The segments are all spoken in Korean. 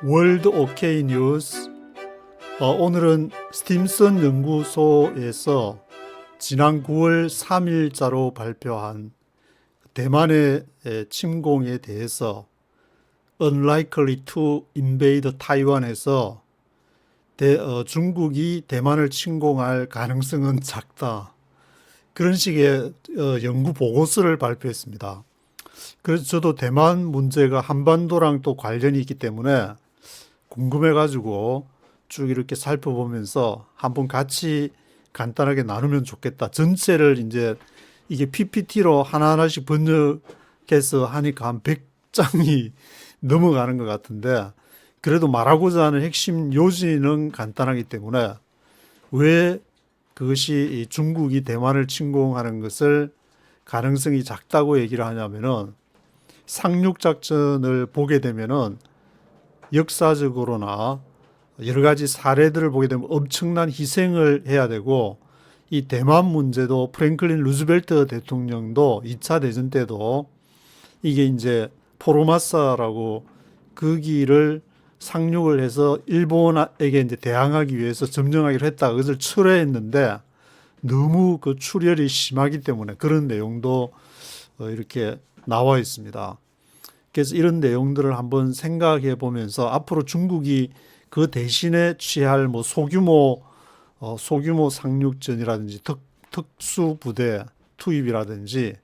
월드 오케이 뉴스. 오늘은 스팀슨 연구소에서 지난 9월 3일자로 발표한 대만의 침공에 대해서 unlikely to invade Taiwan에서 중국이 대만을 침공할 가능성은 작다. 그런 식의 연구 보고서를 발표했습니다. 그래서 저도 대만 문제가 한반도랑 또 관련이 있기 때문에 궁금해가지고 쭉 이렇게 살펴보면서 한번 같이 간단하게 나누면 좋겠다. 전체를 이제 이게 PPT로 하나하나씩 번역해서 하니까 한 100장이 넘어가는 것 같은데, 그래도 말하고자 하는 핵심 요지는 간단하기 때문에 왜 그것이 중국이 대만을 침공하는 것을 가능성이 작다고 얘기를 하냐면은, 상륙작전을 보게 되면은 역사적으로나 여러 가지 사례들을 보게 되면 엄청난 희생을 해야 되고, 이 대만 문제도 프랭클린 루즈벨트 대통령도 2차 대전 때도 이게 이제 포로마사라고 거기를 상륙을 해서 일본에게 이제 대항하기 위해서 점령하기로 했다. 그것을 철회했는데 너무 그 출혈이 심하기 때문에 그런 내용도 이렇게 나와 있습니다. 그래서 이런 내용들을 한번 생각해 보면서 앞으로 중국이 그 대신에 취할 뭐 소규모 상륙전이라든지 특수 부대 투입이라든지,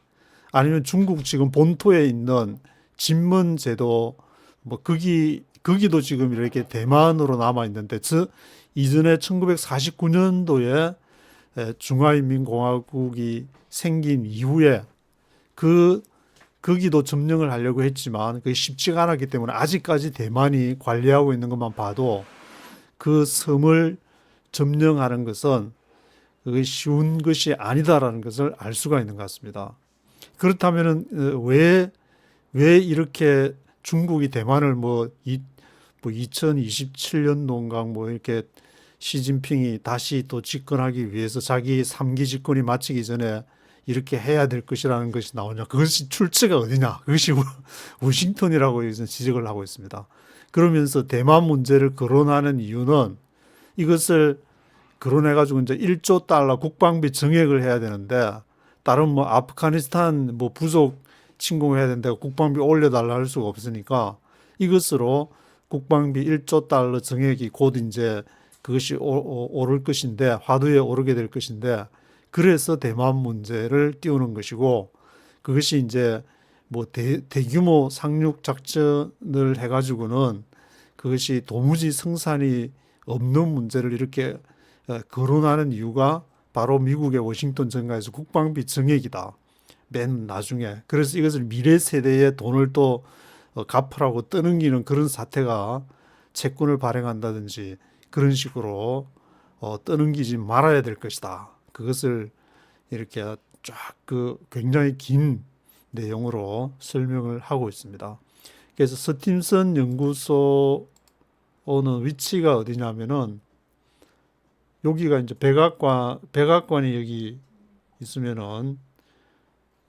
아니면 중국 지금 본토에 있는 진문 제도, 뭐 거기도 지금 이렇게 대만으로 남아 있는데, 이전에 1949년도에 중화인민공화국이 생긴 이후에 거기도 점령을 하려고 했지만 그게 쉽지가 않았기 때문에 아직까지 대만이 관리하고 있는 것만 봐도 그 섬을 점령하는 것은 그게 쉬운 것이 아니다라는 것을 알 수가 있는 것 같습니다. 그렇다면은 왜 이렇게 중국이 대만을 2027년도인가 뭐 이렇게 시진핑이 다시 또 집권하기 위해서 자기 3기 집권이 마치기 전에 이렇게 해야 될 것이라는 것이 나오냐. 그것이 출처가 어디냐. 그것이 워싱턴이라고 지적을 하고 있습니다. 그러면서 대만 문제를 거론하는 이유는, 이것을 거론해가지고 이제 1조 달러 국방비 증액을 해야 되는데, 다른 뭐 아프가니스탄 뭐 부속 침공해야 되는데 국방비 올려달라 할 수가 없으니까 이것으로 국방비 1조 달러 증액이 곧 이제 그것이 오를 것인데, 화두에 오르게 될 것인데, 그래서 대만 문제를 띄우는 것이고, 그것이 이제 뭐 대규모 상륙 작전을 해가지고는 그것이 도무지 성산이 없는 문제를 이렇게 거론하는 이유가 바로 미국의 워싱턴 정가에서 국방비 증액이다. 맨 나중에. 그래서 이것을 미래 세대의 돈을 또 갚으라고 떠넘기는 그런 사태가 채권을 발행한다든지 그런 식으로 떠넘기지 말아야 될 것이다. 그것을 이렇게 쫙 굉장히 긴 내용으로 설명을 하고 있습니다. 그래서 스팀슨 연구소는 위치가 어디냐면은, 여기가 이제 백악관이 여기 있으면은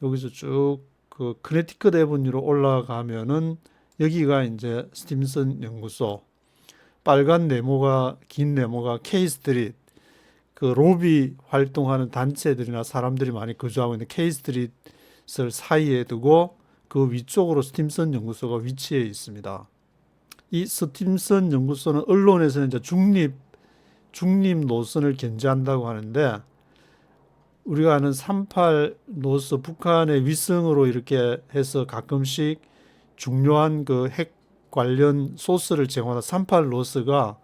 여기서 쭉 그 커네티컷 애버뉴로 올라가면은 여기가 이제 스팀슨 연구소, 빨간 네모가 긴 네모가 K 스트리트, 그 로비 활동하는 단체들이나 사람들이 많이 거주하고 있는 K 스트리트를 사이에 두고 그 위쪽으로 스팀슨 연구소가 위치해 있습니다. 이 스팀슨 연구소는 언론에서는 이제 중립 노선을 견지한다고 하는데, 우리가 아는 38 노스, 북한의 위성으로 이렇게 해서 가끔씩 중요한 그 핵 관련 소스를 제공하는 38 노스가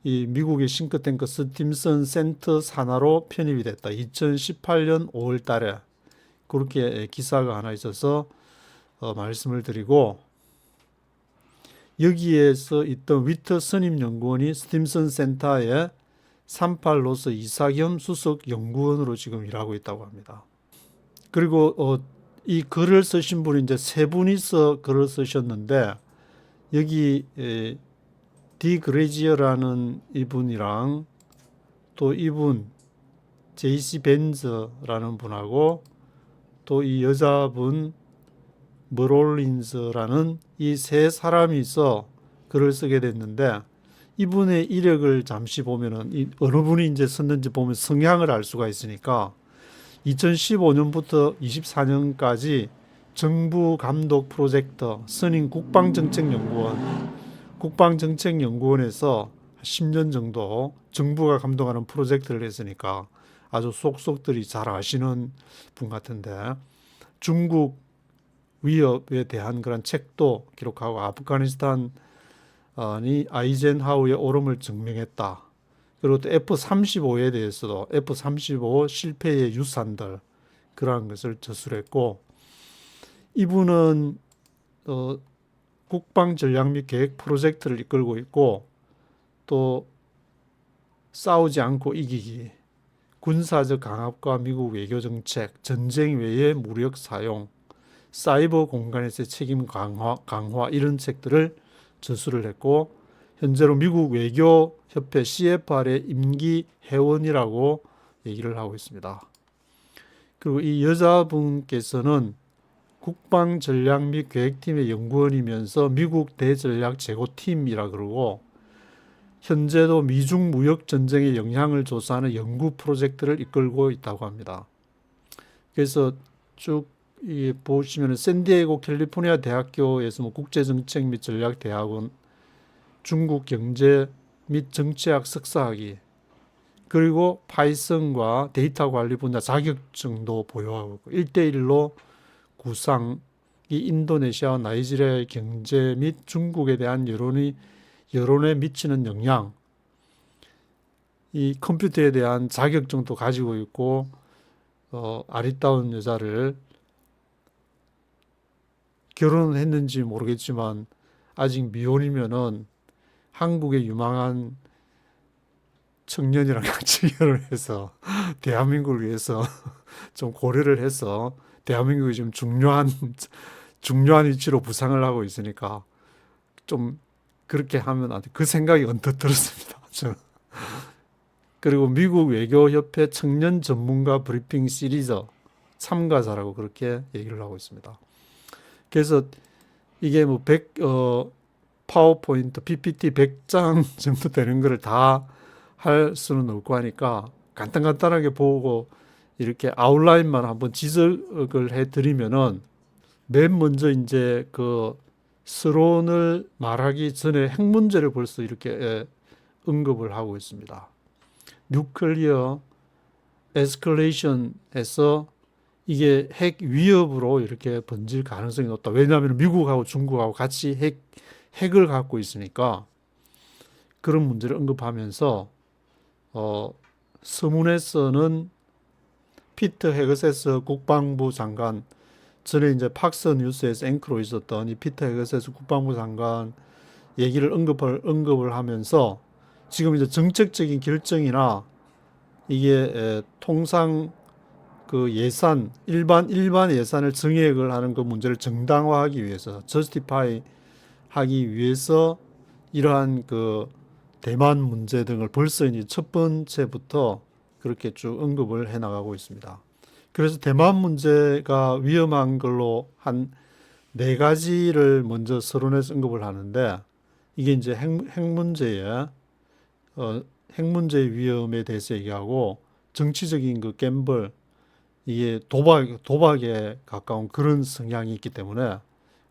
이 미국의 싱크탱크 스팀슨 센터 산하로 편입이 됐다. 2018년 5월 달에 그렇게 기사가 하나 있어서 말씀을 드리고, 여기에서 있던 위터 선임 연구원이 스팀슨 센터의 38 노스 이사 겸 수석 연구원으로 지금 일하고 있다고 합니다. 그리고 이 글을 쓰신 분이 이제 세 분이서 글을 쓰셨는데, 여기 디 그레지어라는 이분이랑 또 이분 제이시 벤저라는 분하고 또 이 여자분 머롤린스라는 이 세 사람이 있어 글을 쓰게 됐는데 이분의 이력을 잠시 보면은 어느 분이 이제 썼는지 보면 성향을 알 수가 있으니까 2015년부터 24년까지 정부 감독 프로젝터 선임 국방정책연구원에서 10년 정도 정부가 감독하는 프로젝트를 했으니까 아주 속속들이 잘 아시는 분 같은데, 중국 위협에 대한 그런 책도 기록하고 아프가니스탄이 아이젠하우의 오름을 증명했다. 그리고 또 F-35에 대해서도 F-35 실패의 유산들 그러한 것을 저술했고, 이분은 국방 전략 및 계획 프로젝트를 이끌고 있고, 또 싸우지 않고 이기기, 군사적 강압과 미국 외교 정책, 전쟁 외의 무력 사용, 사이버 공간에서의 책임 강화 이런 책들을 저술을 했고, 현재로 미국 외교협회 CFR의 임기 회원이라고 얘기를 하고 있습니다. 그리고 이 여자분께서는 국방전략 및 계획팀의 연구원이면서 미국 대전략재고팀이라 그러고, 현재도 미중 무역 전쟁의 영향을 조사하는 연구 프로젝트를 이끌고 있다고 합니다. 그래서 쭉 보시면 샌디에고 캘리포니아 대학교에서 국제정책 및 전략대학원, 중국 경제 및 정치학 석사학위, 그리고 파이썬과 데이터 관리 분야 자격증도 보유하고 있고, 1대1로 구상이 인도네시아와 나이지리아의 경제 및 중국에 대한 여론에 미치는 영향, 이 컴퓨터에 대한 자격증도 가지고 있고, 아리따운 여자를 결혼은 했는지 모르겠지만 아직 미혼이면은 한국의 유망한 청년이랑 같이 결혼해서 대한민국을 위해서 좀 고려를 해서, 대한민국이 지금 중요한 위치로 부상을 하고 있으니까 좀 그렇게 하면 안 돼. 그 생각이 언뜻 들었습니다, 저는. 그리고 미국 외교협회 청년 전문가 브리핑 시리즈 참가자라고 그렇게 얘기를 하고 있습니다. 그래서 이게 뭐 파워포인트, PPT 100장 정도 되는 거를 다 할 수는 없고 하니까 간단하게 보고 이렇게 아웃라인만 한번 지적을 해드리면은, 맨 먼저 이제 그 서론을 말하기 전에 핵 문제를 벌써 이렇게 언급을 하고 있습니다. 뉴클리어 에스컬레이션에서 이게 핵 위협으로 이렇게 번질 가능성이 높다. 왜냐하면 미국하고 중국하고 같이 핵을 갖고 있으니까 그런 문제를 언급하면서 서문에서는 피터 헤그세스 국방부 장관, 전에 이제 팍스 뉴스에서 앵커로 있었던 이 피터 헤그세스 국방부 장관 얘기를 언급을 하면서, 지금 이제 정책적인 결정이나 이게 통상 그 예산, 일반 예산을 증액을 하는 그 문제를 정당화하기 위해서, 저스티파이 하기 위해서 이러한 그 대만 문제 등을 벌써 이제 첫 번째부터 그렇게 쭉 언급을 해 나가고 있습니다. 그래서 대만 문제가 위험한 걸로 한 4가지를 먼저 서론에서 언급을 하는데, 이게 이제 핵 문제의 위험에 대해서 얘기하고, 정치적인 그 갬블, 이게 도박에 가까운 그런 성향이 있기 때문에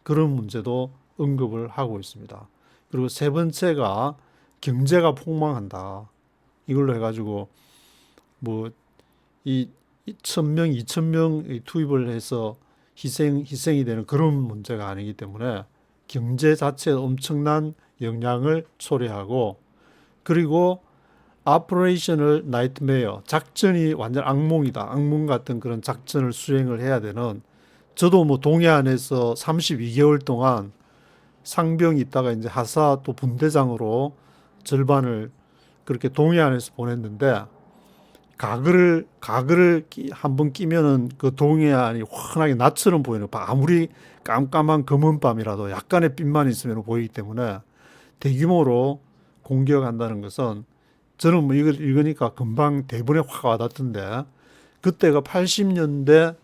그런 문제도 언급을 하고 있습니다. 그리고 세 번째가 경제가 폭망한다. 이걸로 해가지고 뭐 이 1,000명, 2,000명 투입을 해서 희생이 되는 그런 문제가 아니기 때문에 경제 자체에 엄청난 영향을 초래하고, 그리고 아퍼레이셔널 나이트메어, 작전이 완전 악몽이다. 악몽 같은 그런 작전을 수행을 해야 되는, 저도 뭐 동해안에서 32개월 동안 상병이 있다가 이제 하사 또 분대장으로 절반을 그렇게 동해안에서 보냈는데, 가글을 한번 끼면은 그 동해안이 환하게 낮처럼 보이는, 아무리 깜깜한 검은 밤이라도 약간의 빛만 있으면 보이기 때문에 대규모로 공격한다는 것은, 저는 뭐 이걸 읽으니까 금방 대본에 확 와닿던데, 그때가 80년대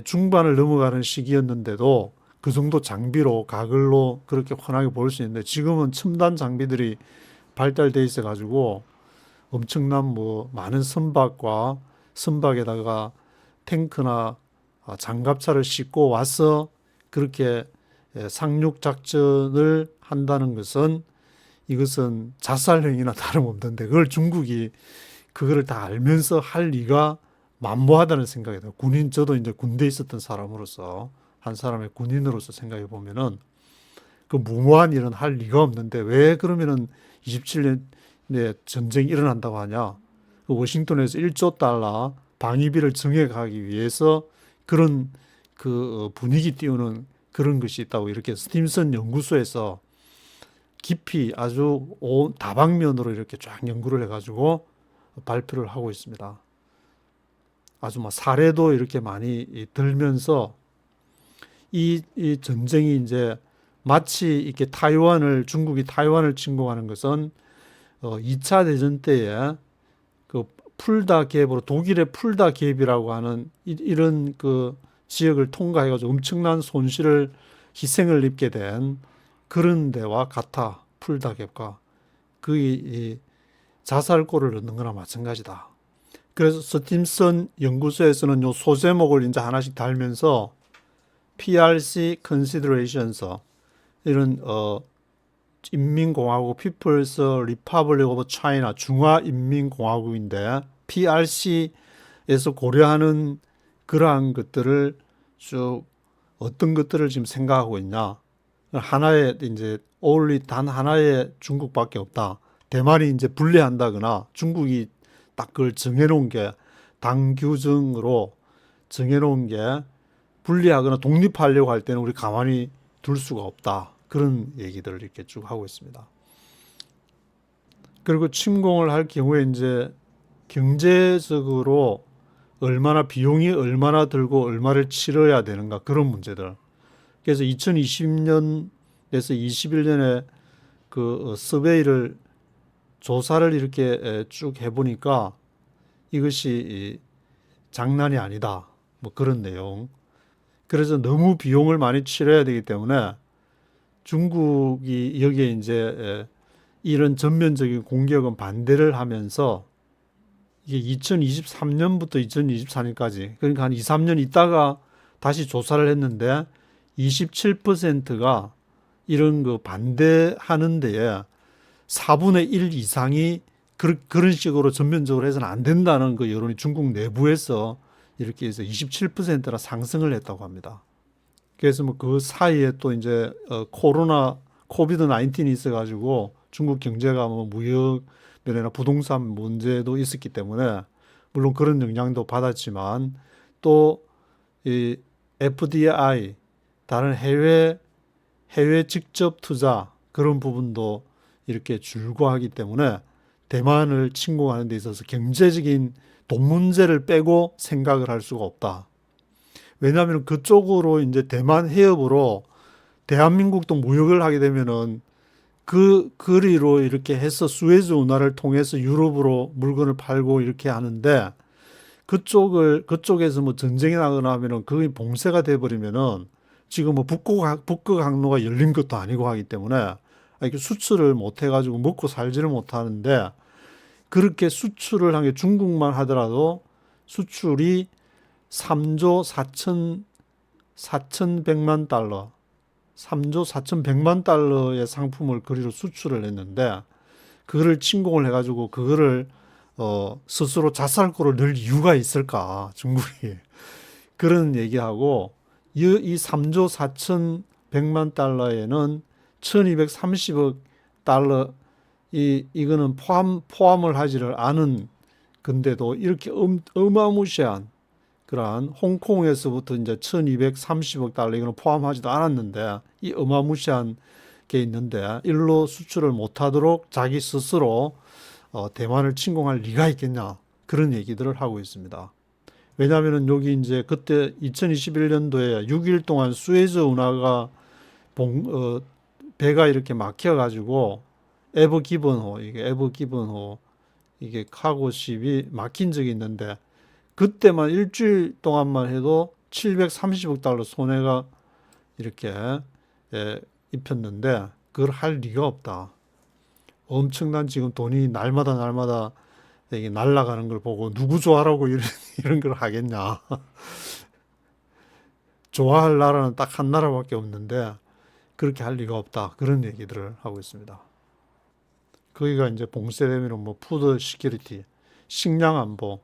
중반을 넘어가는 시기였는데도 그 정도 장비로 가글로 그렇게 환하게 보일 수 있는데 지금은 첨단 장비들이 발달돼 있어 가지고 엄청난 뭐 많은 선박과 선박에다가 탱크나 장갑차를 싣고 와서 그렇게 상륙 작전을 한다는 것은 이것은 자살행위나 다름없는데 그걸 중국이 그거를 다 알면서 할 리가 만무하다는 생각이 들어요. 저도 이제 군대에 있었던 사람으로서 한 사람의 군인으로서 생각해 보면은 그 무모한 일은 할 리가 없는데 왜 그러면은 27년에 전쟁이 일어난다고 하냐? 그 워싱턴에서 1조 달러 방위비를 증액하기 위해서 그런 그 분위기 띄우는 그런 것이 있다고 이렇게 스팀슨 연구소에서 깊이 아주 다방면으로 이렇게 쫙 연구를 해가지고 발표를 하고 있습니다. 아주 막 사례도 이렇게 많이 들면서 이 전쟁이 이제 마치 이렇게 중국이 타이완을 침공하는 것은 2차 대전 때에 그 풀다 갭으로 독일의 풀다 갭이라고 하는 이런 그 지역을 통과해가지고 엄청난 손실을 희생을 입게 된 그런 데와 같아. 풀다 갭과 그 자살골을 넣는 거나 마찬가지다. 그래서 스팀슨 연구소에서는 요 소제목을 이제 하나씩 달면서 PRC Considerations 이런 인민공화국 People's Republic of China 중화인민공화국인데 PRC에서 고려하는 그러한 것들을 쭉 어떤 것들을 지금 생각하고 있냐. 하나의 이제 단 하나의 중국밖에 없다. 대만이 이제 분리한다거나 중국이 딱 그걸 정해놓은 게 당규정으로 정해놓은 게 분리하거나 독립하려고 할 때는 우리 가만히 둘 수가 없다. 그런 얘기들을 이렇게 쭉 하고 있습니다. 그리고 침공을 할 경우에 이제 경제적으로 비용이 얼마나 들고 얼마를 치러야 되는가 그런 문제들. 그래서 2020년에서 21년에 그 서베이를 조사를 이렇게 쭉 해보니까 이것이 장난이 아니다. 뭐 그런 내용. 그래서 너무 비용을 많이 치러야 되기 때문에 중국이 여기에 이제 이런 전면적인 공격은 반대를 하면서 이게 2023년부터 2024년까지 그러니까 한 2, 3년 있다가 다시 조사를 했는데 27%가 이런 거 반대하는 데에 4분의 1 이상이 그런 식으로 전면적으로 해서는 안 된다는 그 여론이 중국 내부에서 이렇게 해서 27%나 상승을 했다고 합니다. 그래서 뭐 그 사이에 또 이제 코비드 19이 있어가지고 중국 경제가 뭐 무역 면이나 부동산 문제도 있었기 때문에 물론 그런 영향도 받았지만 또 이 FDI 다른 해외 직접 투자 그런 부분도 이렇게 줄고하기 때문에 대만을 침공하는 데 있어서 경제적인 돈 문제를 빼고 생각을 할 수가 없다. 왜냐하면 그쪽으로 이제 대만 해협으로 대한민국도 무역을 하게 되면은 그 거리로 이렇게 해서 수에즈 운하를 통해서 유럽으로 물건을 팔고 이렇게 하는데 그쪽에서 뭐 전쟁이 나거나 하면은 그게 봉쇄가 돼버리면은 지금 뭐 북극 항로가 열린 것도 아니고 하기 때문에 이렇게 수출을 못 해가지고 먹고 살지를 못하는데 그렇게 수출을 한 게 중국만 하더라도 수출이 3조 4,100만 달러, 3조 4,100만 달러의 상품을 거리로 수출을 했는데 그거를 침공을 해가지고 그거를 스스로 자살골을 넣을 이유가 있을까 중국이 그런 얘기하고 이 3조 4,100만 달러에는 1,230억 달러 이거는 포함을 하지를 않은 근데도 이렇게 어마무시한 그러한 홍콩에서부터 이제 1,230억 달러 이거는 포함하지도 않았는데 이 어마무시한 게 있는데 일로 수출을 못하도록 자기 스스로 대만을 침공할 리가 있겠냐 그런 얘기들을 하고 있습니다. 왜냐하면은 여기 이제 그때 2021년도에 6일 동안 수에즈 운하가 배가 이렇게 막혀가지고 에버 기본호 이게 카고십이 막힌 적이 있는데 그때만 일주일 동안만 해도 730억 달러 손해가 이렇게 입혔는데 그걸 할 리가 없다. 엄청난 지금 돈이 날마다 이게 날아가는 걸 보고 누구 좋아라고 이런 걸 하겠냐. 좋아할 나라는 딱 한 나라밖에 없는데 그렇게 할 리가 없다. 그런 얘기들을 하고 있습니다. 거기가 이제 봉쇄되면 뭐 푸드 시큐리티, 식량 안보.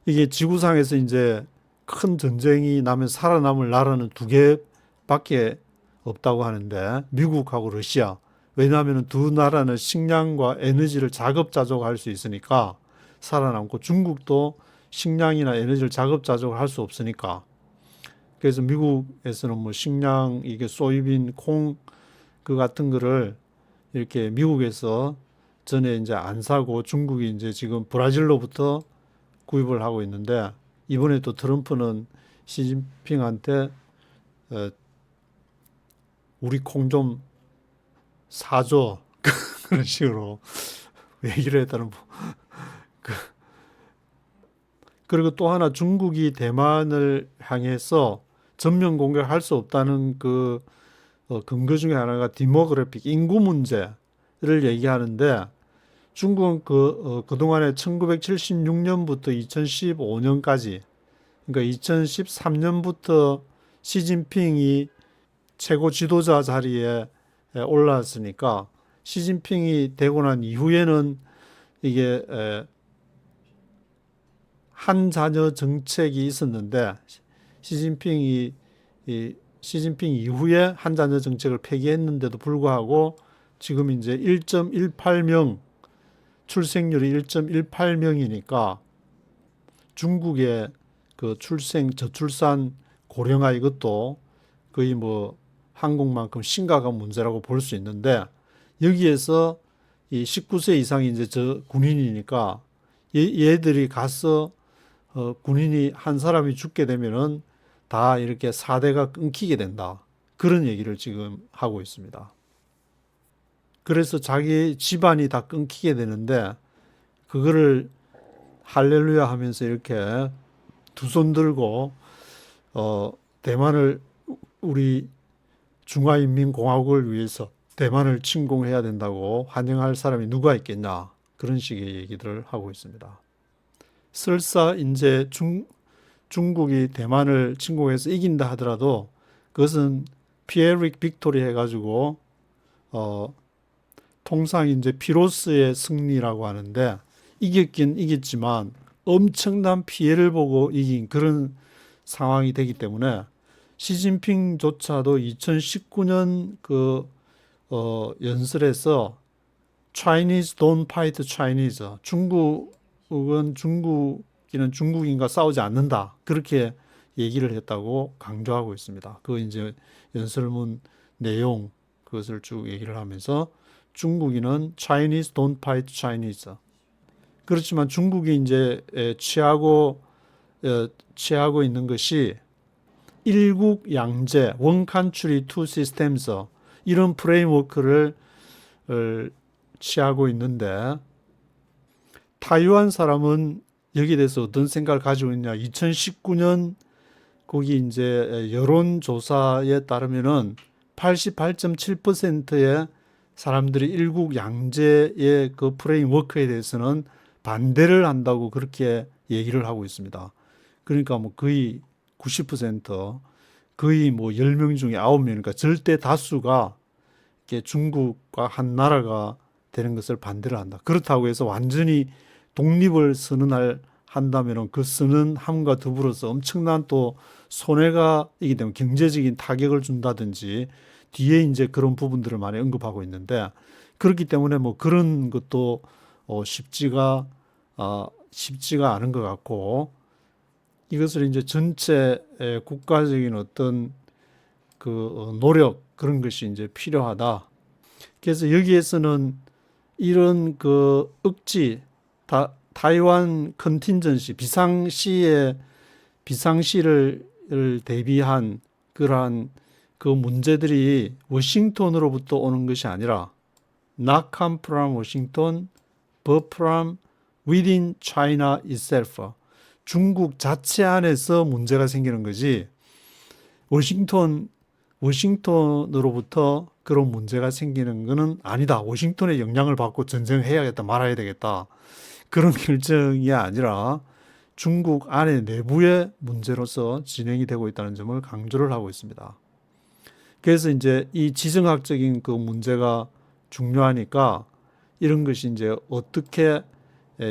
이게 지구상에서 이제 큰 전쟁이 나면 살아남을 나라는 두 개밖에 없다고 하는데 미국하고 러시아. 왜냐하면 두 나라는 식량과 에너지를 자급자족할 수 있으니까 살아남고 중국도 식량이나 에너지를 자급자족을 할 수 없으니까 그래서 미국에서는 뭐 식량 이게 소이빈 콩 그 같은 거를 이렇게 미국에서 전에 이제 안 사고 중국이 이제 지금 브라질로부터 구입을 하고 있는데 이번에 또 트럼프는 시진핑한테 우리 콩 좀 사줘 그런 식으로 얘기를 했다는 그리고 또 하나 중국이 대만을 향해서 전면 공격할 수 없다는 그 근거 중에 하나가 디모그래픽 인구 문제를 얘기하는데 중국은 그동안에 1976년부터 2015년까지 그러니까 2013년부터 시진핑이 최고 지도자 자리에 올랐으니까 시진핑이 되고 난 이후에는 이게 한 자녀 정책이 있었는데 시진핑 이후에 한 자녀 정책을 폐기했는데도 불구하고 지금 이제 1.18명 출생률이 1.18명이니까 중국의 그 저출산 고령화 이것도 거의 뭐 한국만큼 심각한 문제라고 볼 수 있는데 여기에서 이 19세 이상이 이제 저 군인이니까 얘들이 가서 군인이 한 사람이 죽게 되면은 다 이렇게 사대가 끊기게 된다. 그런 얘기를 지금 하고 있습니다. 그래서 자기 집안이 다 끊기게 되는데 그거를 할렐루야 하면서 이렇게 두 손 들고 대만을 우리 중화인민공화국을 위해서 대만을 침공해야 된다고 환영할 사람이 누가 있겠냐 그런 식의 얘기들을 하고 있습니다. 설사 이제 중국이 대만을 침공해서 이긴다 하더라도 그것은 피에릭 빅토리 해가지고 통상 이제 피로스의 승리라고 하는데 이겼긴 이겼지만 엄청난 피해를 보고 이긴 그런 상황이 되기 때문에 시진핑조차도 2019년 연설에서 Chinese don't fight Chinese. 중국은 중국인은 중국인과 싸우지 않는다. 그렇게 얘기를 했다고 강조하고 있습니다. 그 이제 연설문 내용 그것을 쭉 얘기를 하면서 중국인은 Chinese don't fight Chinese. 그렇지만 중국이 이제 취하고 있는 것이 일국 양제, one country, two systems 이런 프레임워크를 취하고 있는데 타이완 사람은 여기에 대해서 어떤 생각을 가지고 있냐? 2019년 거기 이제 여론조사에 따르면은 88.7%의 사람들이 일국 양제의 그 프레임워크에 대해서는 반대를 한다고 그렇게 얘기를 하고 있습니다. 그러니까 뭐 거의 90% 거의 뭐 10명 중에 9명이니까 절대 다수가 이렇게 중국과 한 나라가 되는 것을 반대를 한다. 그렇다고 해서 완전히 독립을 한다면 그 선언함과 더불어서 엄청난 또 손해가 있기 때문에 경제적인 타격을 준다든지 뒤에 이제 그런 부분들을 많이 언급하고 있는데 그렇기 때문에 뭐 그런 것도 쉽지가 않은 것 같고 이것을 이제 전체 국가적인 어떤 그 노력 그런 것이 이제 필요하다. 그래서 여기에서는 이런 그 억지 타이완 컨틴전시 비상시를 대비한 그러한 그 문제들이 워싱턴으로부터 오는 것이 아니라 not come from Washington but from within China itself. 중국 자체 안에서 문제가 생기는 거지 워싱턴 워싱턴으로부터 그런 문제가 생기는 것은 아니다. 워싱턴의 영향을 받고 전쟁해야겠다, 말아야 되겠다. 그런 결정이 아니라 중국 안에 내부의 문제로서 진행이 되고 있다는 점을 강조를 하고 있습니다. 그래서 이제 이 지정학적인 그 문제가 중요하니까 이런 것이 이제 어떻게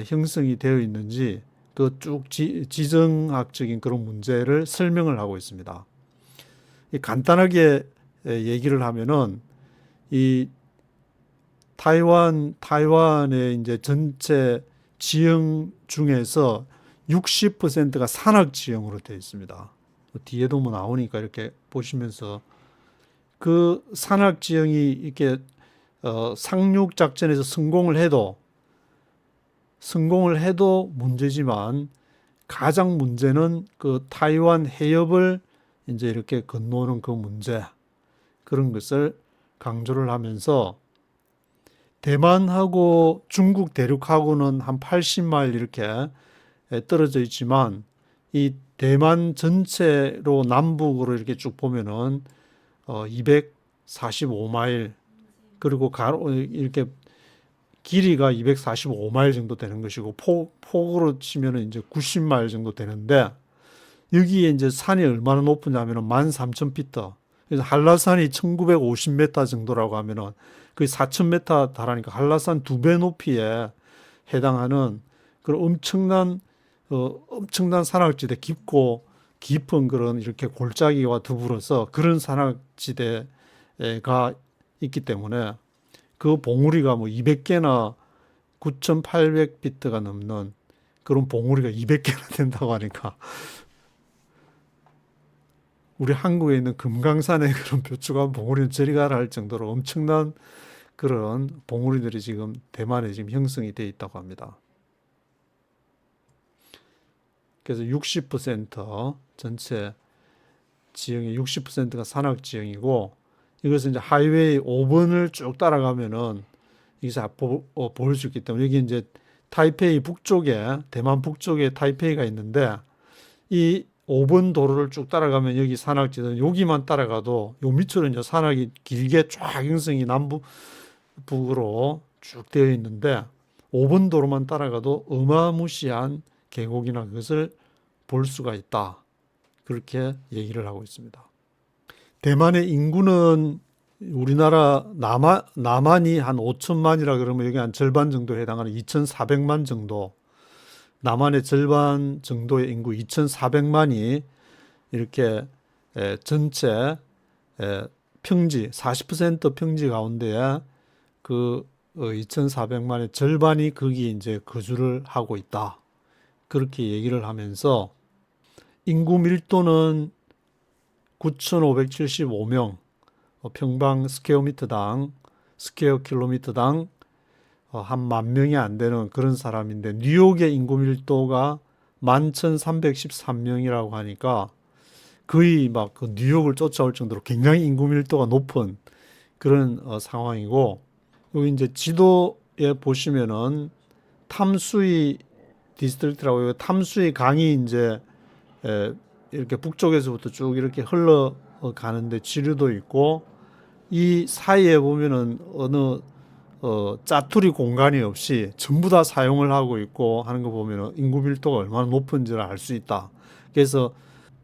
형성이 되어 있는지 그 쭉 지정학적인 그런 문제를 설명을 하고 있습니다. 간단하게 얘기를 하면은 이 타이완의 이제 전체 지형 중에서 60%가 산악 지형으로 되어 있습니다. 뒤에도 뭐 나오니까 이렇게 보시면서 그 산악 지형이 이렇게 상륙 작전에서 성공을 해도 문제지만 가장 문제는 그 타이완 해협을 이제 이렇게 건너오는 그 문제, 그런 것을 강조를 하면서 대만하고 중국 대륙하고는 한 80마일 이렇게 떨어져 있지만 이 대만 전체로 남북으로 이렇게 쭉 보면은 245마일, 그리고 이렇게 길이가 245마일 정도 되는 것이고 폭으로 치면은 이제 90마일 정도 되는데, 여기에 이제 산이 얼마나 높으냐면은 13,000피터. 그래서 한라산이 1950m 정도라고 하면은 거의 4,000m 달하니까 한라산 2배 높이에 해당하는 그런 엄청난 산악지대, 깊은 그런 이렇게 골짜기와 더불어서 그런 산악지대가 있기 때문에 그 봉우리가 뭐 200개나 9,800피트가 넘는 그런 봉우리가 200개나 된다고 하니까 우리 한국에 있는 금강산의 그런 벼추가 봉우리는 저리 가라 할 정도로 엄청난 그런 봉우리들이 지금 대만에 지금 형성이 되어 있다고 합니다. 그래서 60% 전체 지형의 60%가 산악 지형이고, 이것은 이제 하이웨이 5번을 쭉 따라가면은 여기서 볼 수 있기 때문에, 여기 이제 타이페이 북쪽에, 대만 북쪽에 타이페이가 있는데 이 5번 도로를 쭉 따라가면 여기 산악지대는 여기만 따라가도 요 밑으로 이제 산악이 길게 쫙 형성이 남북으로 쭉 되어 있는데 5번 도로만 따라가도 어마무시한 계곡이나 그것을 볼 수가 있다. 그렇게 얘기를 하고 있습니다. 대만의 인구는 우리나라 남한이 한 5천만이라 그러면 여기 한 절반 정도에 해당하는 2,400만 정도, 남한의 절반 정도의 인구 2,400만이 이렇게 전체 평지 40% 평지 가운데에 그 2,400만의 절반이 거기 이제 거주를 하고 있다. 그렇게 얘기를 하면서 인구 밀도는 9,575명 평방 스퀘어 킬로미터당 한 10,000명이 안 되는 그런 사람인데, 뉴욕의 인구 밀도가 11,313명이라고 하니까 거의 막 그 뉴욕을 쫓아올 정도로 굉장히 인구 밀도가 높은 그런 상황이고, 여기 이제 지도에 보시면은 탐수이 디스트릭트라고, 탐수이 강이 이제 이렇게 북쪽에서부터 쭉 이렇게 흘러가는데 지류도 있고, 이 사이에 보면은 어느 짜투리 공간이 없이 전부 다 사용을 하고 있고 하는 거 보면 인구 밀도가 얼마나 높은지를 알 수 있다. 그래서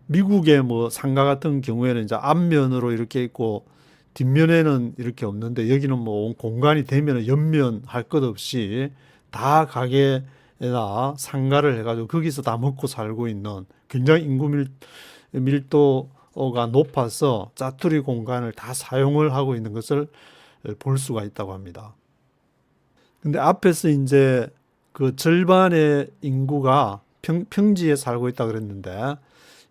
미국의 뭐 상가 같은 경우에는 이제 앞면으로 이렇게 있고 뒷면에는 이렇게 없는데, 여기는 뭐 공간이 되면 옆면 할 것 없이 다 가게나 상가를 해가지고 거기서 다 먹고 살고 있는, 굉장히 인구 밀도가 높아서 짜투리 공간을 다 사용을 하고 있는 것을 볼 수가 있다고 합니다. 근데 앞에서 이제 그 절반의 인구가 평지에 살고 있다 그랬는데,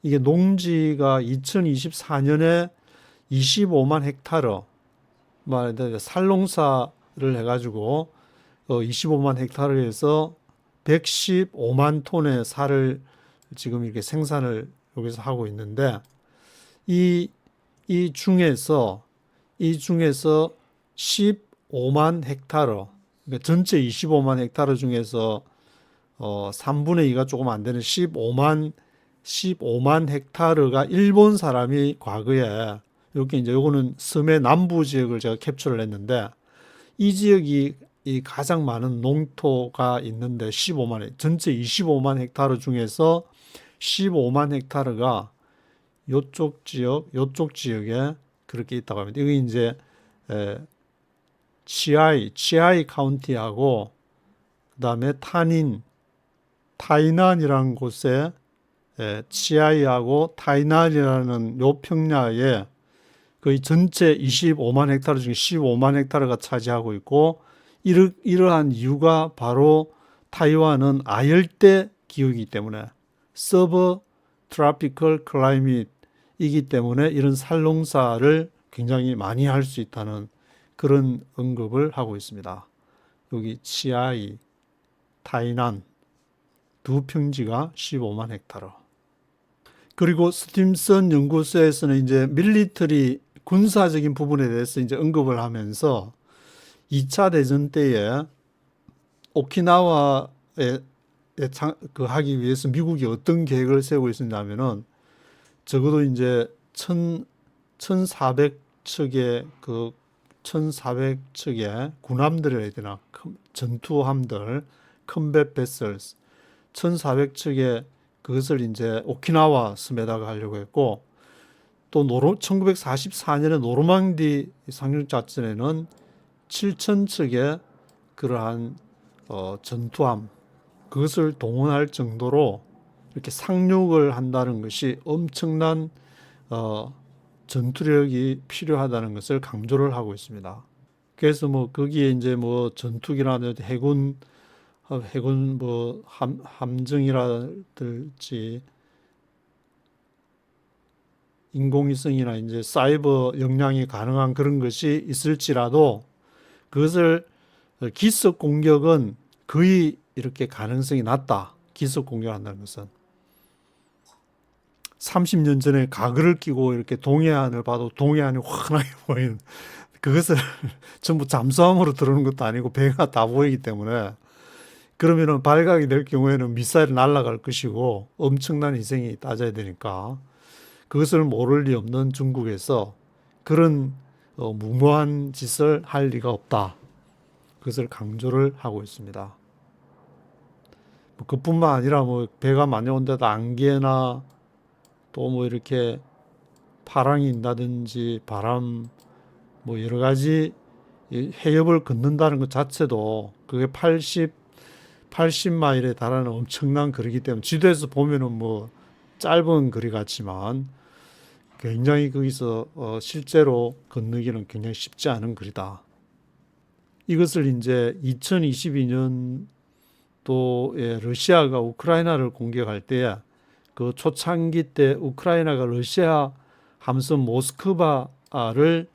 이게 농지가 2024년에 25만 헥타르, 살농사를 해가지고 25만 헥타르에서 115만 톤의 쌀을 지금 이렇게 생산을 여기서 하고 있는데, 이 중에서 15만 헥타르, 그러니까 전체 25만 헥타르 중에서 3분의 2가 조금 안 되는 15만 헥타르가 일본 사람이 과거에 이렇게 이제 요거는 섬의 남부 지역을 제가 캡처를 했는데 이 지역이 이 가장 많은 농토가 있는데 15만 전체 25만 헥타르 중에서 15만 헥타르가 요쪽 지역에 그렇게 있다고 합니다. 이게 이제 치아이 카운티하고 그다음에 타이난이라는 곳에 치아이하고 타이난이라는 요 평야에 거의 전체 25만 헥타르 중에 15만 헥타르가 차지하고 있고 이러한 이유가 바로 타이완은 아열대 기후이기 때문에 서브 트로피컬 클라이밋이기 때문에 이런 살농사를 굉장히 많이 할 수 있다는 그런 언급을 하고 있습니다. 여기 치아이, 타이난 두 평지가 15만 헥타르. 그리고 스팀슨 연구소에서는 이제 밀리터리 군사적인 부분에 대해서 이제 언급을 하면서 2차 대전 때에 오키나와에 하기 위해서 미국이 어떤 계획을 세우고 있었냐면은 적어도 이제 1400척의 1400척의 군함들이라 해야 되나 전투함들 컴뱃 베슬스 1400척의 그것을 이제 오키나와 섬에다가 하려고 했고 또 1944년에 노르망디 상륙작전에는 7,000척의 그러한 전투함 그것을 동원할 정도로 이렇게 상륙을 한다는 것이 엄청난 전투력이 필요하다는 것을 강조를 하고 있습니다. 그래서 뭐 거기에 이제 뭐 전투기나 해군 뭐 함정이라든지 인공위성이나 이제 사이버 역량이 가능한 그런 것이 있을지라도 그것을 기습 공격은 거의 이렇게 가능성이 낮다. 기습 공격한다는 것은 30년 전에 가글을 끼고 이렇게 동해안을 봐도 동해안이 환하게 보이는 그것을 전부 잠수함으로 들어오는 것도 아니고 배가 다 보이기 때문에 그러면은 발각이 될 경우에는 미사일이 날아갈 것이고 엄청난 희생이 따져야 되니까 그것을 모를 리 없는 중국에서 그런 무모한 짓을 할 리가 없다. 그것을 강조를 하고 있습니다. 그뿐만 아니라 뭐 배가 많이 온 데다 안개나 또 뭐 이렇게 파랑이 있다든지 바람 뭐 여러 가지 해협을 걷는다는 것 자체도 그게 80마일에 달하는 엄청난 거리기 때문에 지도에서 보면은 뭐 짧은 거리 같지만 굉장히 거기서 실제로 건너기는 굉장히 쉽지 않은 거리다. 이것을 이제 2022년도에 러시아가 우크라이나를 공격할 때 그 초창기 때 우크라이나가 러시아 함선 모스크바를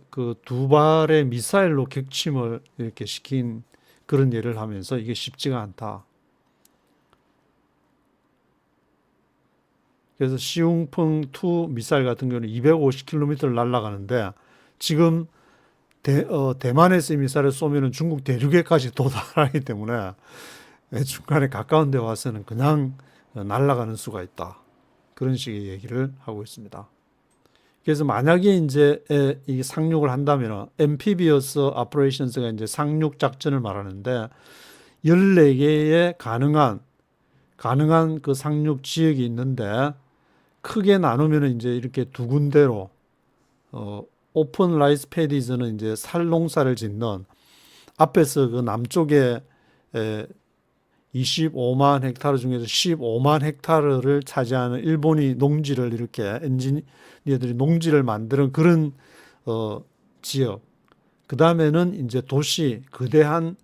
그 두 발의 미사일로 격침을 이렇게 시킨 그런 예를 하면서 이게 쉽지가 않다. 그래서 시웅펑2 미사일 같은 경우는 250km를 날아가는데 지금 대만에서 이 미사일을 쏘면 중국 대륙에까지 도달하기 때문에 중간에 가까운 데 와서는 그냥 날아가는 수가 있다. 그런 식의 얘기를 하고 있습니다. 그래서 만약에 이제 이 상륙을 한다면 Amphibious Operations가 이제 상륙 작전을 말하는데 14개의 가능한 그 상륙 지역이 있는데 크게 나누면 이제 이렇게 두 군데로 오픈 라이스 패디즈는 이제 살농사를 짓는 앞에서 그 남쪽에 25만 헥타르 중에서 15만 헥타르를 차지하는 일본이 농지를 이렇게 엔지니어들이 농지를 만드는 그런 지역. 그 다음에는 이제 거대한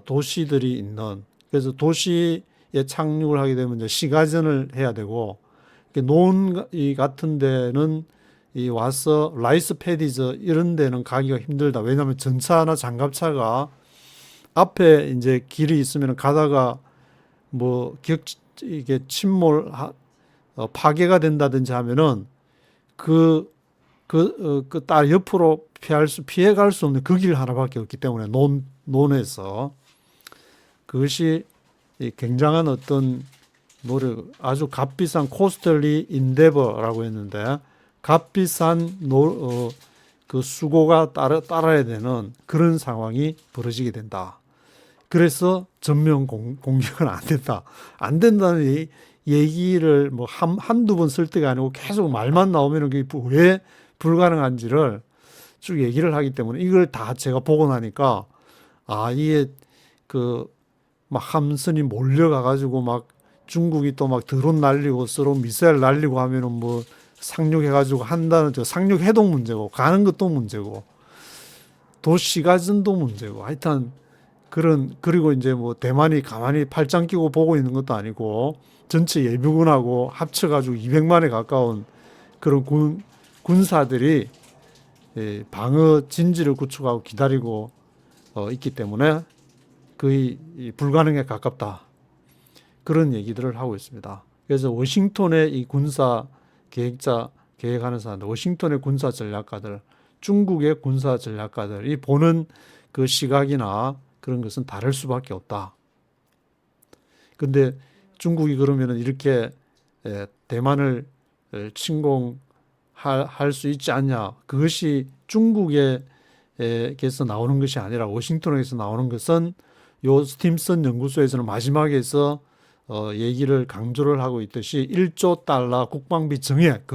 도시들이 있는 그래서 도시에 착륙을 하게 되면 이제 시가전을 해야 되고 논 같은 데는 와서 라이스 패디즈 이런 데는 가기가 힘들다. 왜냐하면 전차나 장갑차가 앞에 이제 길이 있으면 가다가 뭐 이게 파괴가 된다든지 하면은 딸 옆으로 피해갈 수 없는 그 길 하나밖에 없기 때문에 논에서 그것이 굉장한 어떤 노력 아주 값비싼 코스털리 인데버라고 했는데 값비싼 그 수고가 따라야 되는 그런 상황이 벌어지게 된다. 그래서 전면 공격은 안 된다. 안 된다는 얘기를 뭐 한두 번 쓸 때가 아니고 계속 말만 나오면 그게 왜 불가능한지를 쭉 얘기를 하기 때문에 이걸 다 제가 보고 나니까 이게 막 함선이 몰려가가지고 막 중국이 또 막 드론 날리고 서로 미사일 날리고 하면은 뭐 상륙해가지고 한다는 상륙해도 문제고 가는 것도 문제고 도시가전도 문제고 하여튼 그리고 이제 뭐 대만이 가만히 팔짱 끼고 보고 있는 것도 아니고 전체 예비군하고 합쳐가지고 200만에 가까운 그런 군사들이 방어 진지를 구축하고 기다리고 있기 때문에 거의 불가능에 가깝다. 그런 얘기들을 하고 있습니다. 그래서 워싱턴의 이 군사 계획하는 사람들, 워싱턴의 군사 전략가들, 중국의 군사 전략가들이 보는 그 시각이나 그런 것은 다를 수밖에 없다. 근데 중국이 그러면은 이렇게 대만을 침공할 수 있지 않냐? 그것이 중국에서 나오는 것이 아니라 워싱턴에서 나오는 것은 요 스팀슨 연구소에서는 마지막에서 얘기를 강조를 하고 있듯이 1조 달러 국방비 정액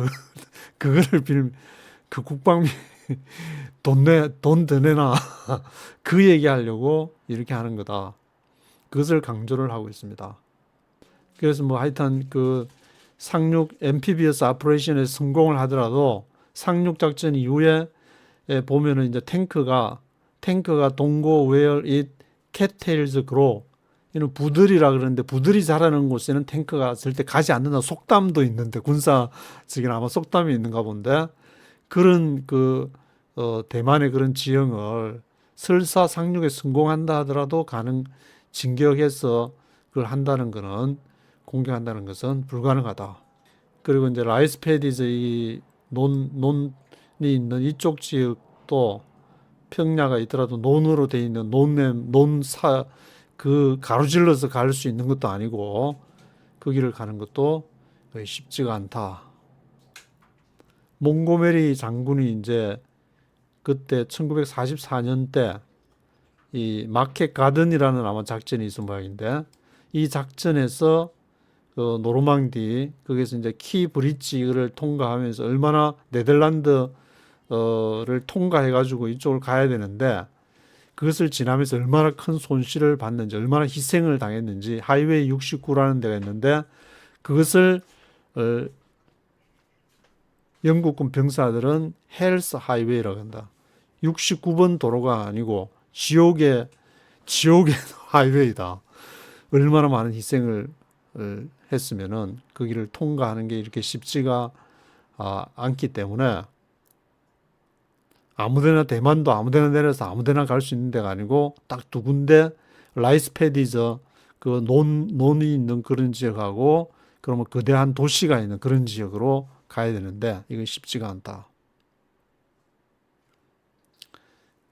그거를 그 국방비 돈 더 내놔 그 얘기하려고 이렇게 하는 거다. 그것을 강조를 하고 있습니다. 그래서 뭐 하여튼 그 상륙 엠피비어스 아퍼레이션에 성공을 하더라도 상륙 작전 이후에 보면은 이제 탱크가 동고 where it cattails grow 이는 부들이라 그러는데 부들이 자라는 곳에는 탱크가 절대 가지 않는다. 속담도 있는데 군사적인 아마 속담이 있는가 본데 그런 대만의 그런 지형을 설사 상륙에 성공한다 하더라도 진격해서 그걸 한다는 거는 공격한다는 것은 불가능하다. 그리고 이제 라이스 패디즈 이 논이 있는 이쪽 지역도 평야가 있더라도 논으로 돼 있는 그 가로질러서 갈 수 있는 것도 아니고 그 길을 가는 것도 거의 쉽지가 않다. 몽고메리 장군이 이제 그때 1944년 때 이 마켓 가든이라는 아마 작전이 있은 모양인데 이 작전에서 노르망디 거기서 이제 키 브릿지를 통과하면서 얼마나 네덜란드를 통과해가지고 이쪽을 가야 되는데 그것을 지나면서 얼마나 큰 손실을 받는지 얼마나 희생을 당했는지 하이웨이 69라는 데가 있는데 그것을 영국군 병사들은 헬스 하이웨이라고 한다. 69번 도로가 아니고 지옥의 하이웨이다. 얼마나 많은 희생을 했으면은 그 길을 통과하는 게 이렇게 쉽지가 않기 때문에 아무데나 대만도 아무데나 내려서 아무데나 갈 수 있는 데가 아니고 딱 두 군데 라이스 패디저 그 논이 있는 그런 지역하고 그러면 거대한 도시가 있는 그런 지역으로 가야 되는데 이건 쉽지가 않다.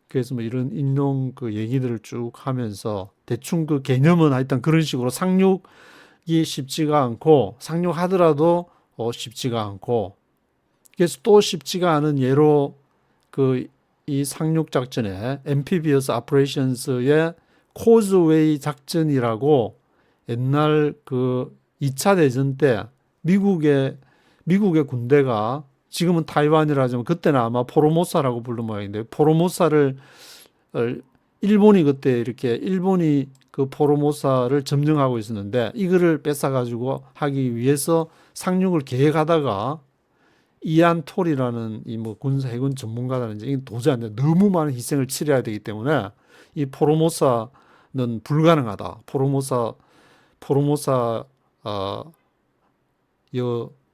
그래서 뭐 이런 인용 그 얘기들을 쭉 하면서 대충 그 개념은 하여튼 그런 식으로 상륙이 쉽지가 않고 상륙하더라도 쉽지가 않고 그래서 또 쉽지가 않은 예로 이 상륙 작전에 엠피비어스 아퍼레이션스의 코즈웨이 작전이라고 옛날 그 2차 대전 때 미국의 군대가 지금은 타이완이라 하지만 그때는 아마 포르모사라고 부르는 모양인데 포르모사를 일본이 그 포르모사를 점령하고 있었는데 이거를 뺏어가지고 하기 위해서 상륙을 계획하다가 이안 톨이라는 이 뭐 군사 해군 전문가라는지 이게 도저히 안 돼. 너무 많은 희생을 치러야 되기 때문에 이 포르모사는 불가능하다.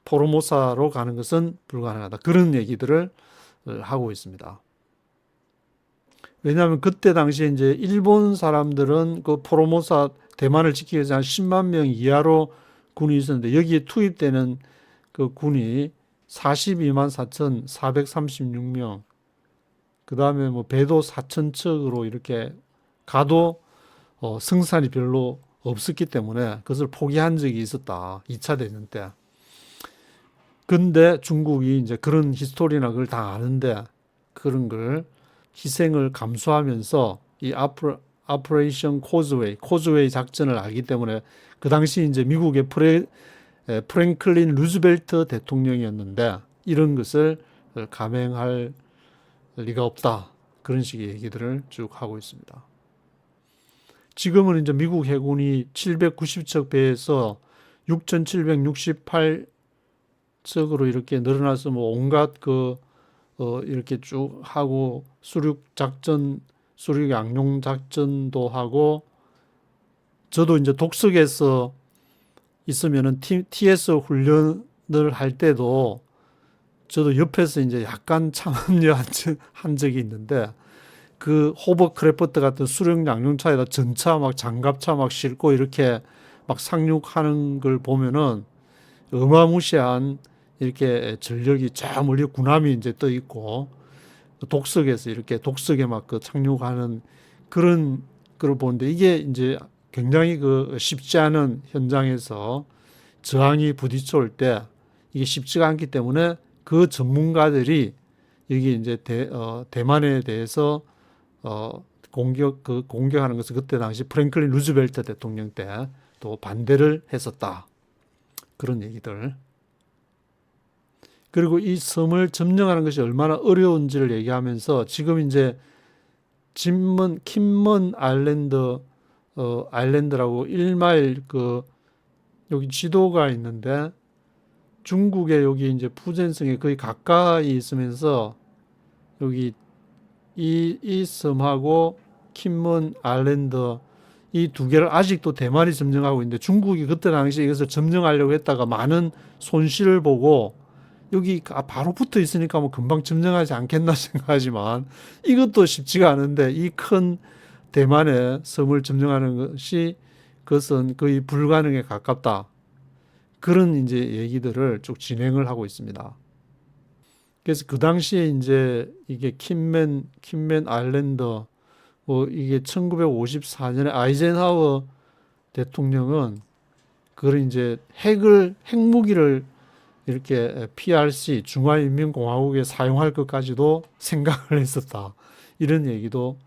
포르모사로 가는 것은 불가능하다. 그런 얘기들을 하고 있습니다. 왜냐하면 그때 당시에 이제 일본 사람들은 그 포르모사 대만을 지키기 위해서 한 10만 명 이하로 군이 있었는데 여기에 투입되는 그 군이 42만 4,436명. 그 다음에 뭐 배도 4,000척으로 이렇게 가도 승산이 별로 없었기 때문에 그것을 포기한 적이 있었다. 2차 대전 때. 근데 중국이 이제 그런 히스토리나 그걸 다 아는데 그런 걸 희생을 감수하면서 이 아퍼레이션 코즈웨이 작전을 알기 때문에 그 당시 이제 미국의 프랭클린 루즈벨트 대통령이었는데 이런 것을 감행할 리가 없다. 그런 식의 얘기들을 쭉 하고 있습니다. 지금은 이제 미국 해군이 790척 배에서 6,768척으로 이렇게 늘어나서 뭐 온갖 이렇게 쭉 하고 수륙 양용 작전도 하고 저도 이제 독석에서 있으면은 TS 훈련을 할 때도 저도 옆에서 이제 약간 참여한 적이 있는데 그 호버크래프트 같은 수륙 양용차에다 전차 막 장갑차 막 싣고 이렇게 막 상륙하는 걸 보면은 어마무시한 이렇게 전력이 저 멀리 군함이 이제 떠 있고 독석에서 이렇게 독석에 막 그 착륙하는 그런 걸 보는데 이게 이제 굉장히 그 쉽지 않은 현장에서 저항이 부딪혀올 때 이게 쉽지가 않기 때문에 그 전문가들이 여기 이제 대만에 대해서 공격하는 것을 그때 당시 프랭클린 루즈벨트 대통령 때 또 반대를 했었다. 그런 얘기들. 그리고 이 섬을 점령하는 것이 얼마나 어려운지를 얘기하면서 지금 이제 킴먼 아일랜드라고 1마일 여기 지도가 있는데 중국의 여기 이제 푸젠성에 거의 가까이 있으면서 여기 이 섬하고 킴먼 아일랜드 이 두 개를 아직도 대만이 점령하고 있는데 중국이 그때 당시에 이것을 점령하려고 했다가 많은 손실을 보고 여기 바로 붙어 있으니까 뭐 금방 점령하지 않겠나 생각하지만 이것도 쉽지가 않은데 이 큰 대만의 섬을 점령하는 것이 그것은 거의 불가능에 가깝다. 그런 이제 얘기들을 쭉 진행을 하고 있습니다. 그래서 그 당시에 이제 이게 킴맨 아일랜드 이게 1954년에 아이젠하워 대통령은 그걸 이제 핵무기를 이렇게 PRC 중화인민공화국에 사용할 것까지도 생각을 했었다. 이런 얘기도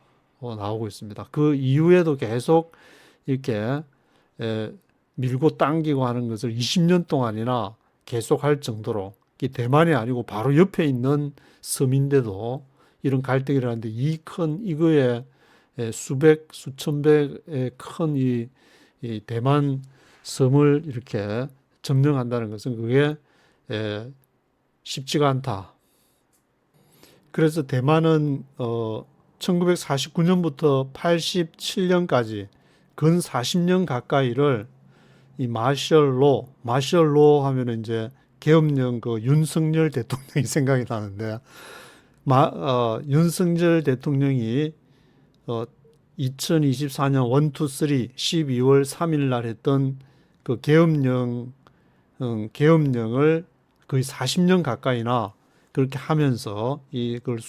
나오고 있습니다. 그 이후에도 계속 이렇게 밀고 당기고 하는 것을 20년 동안이나 계속할 정도로 대만이 아니고 바로 옆에 있는 섬인데도 이런 갈등이 일어나는데 이거에 수천 배의 큰 이 대만 섬을 이렇게 점령한다는 것은 그게 쉽지가 않다. 그래서 대만은 1949년부터 87년까지 근 40년 가까이를 이 마셜로 하면은 이제 계엄령 윤석열 대통령이 생각이 나는데 윤석열 대통령이 2024년 1, 2, 3 12월 3일 날 했던 그 계엄령을 거의 40년 가까이나 그렇게 하면서 이걸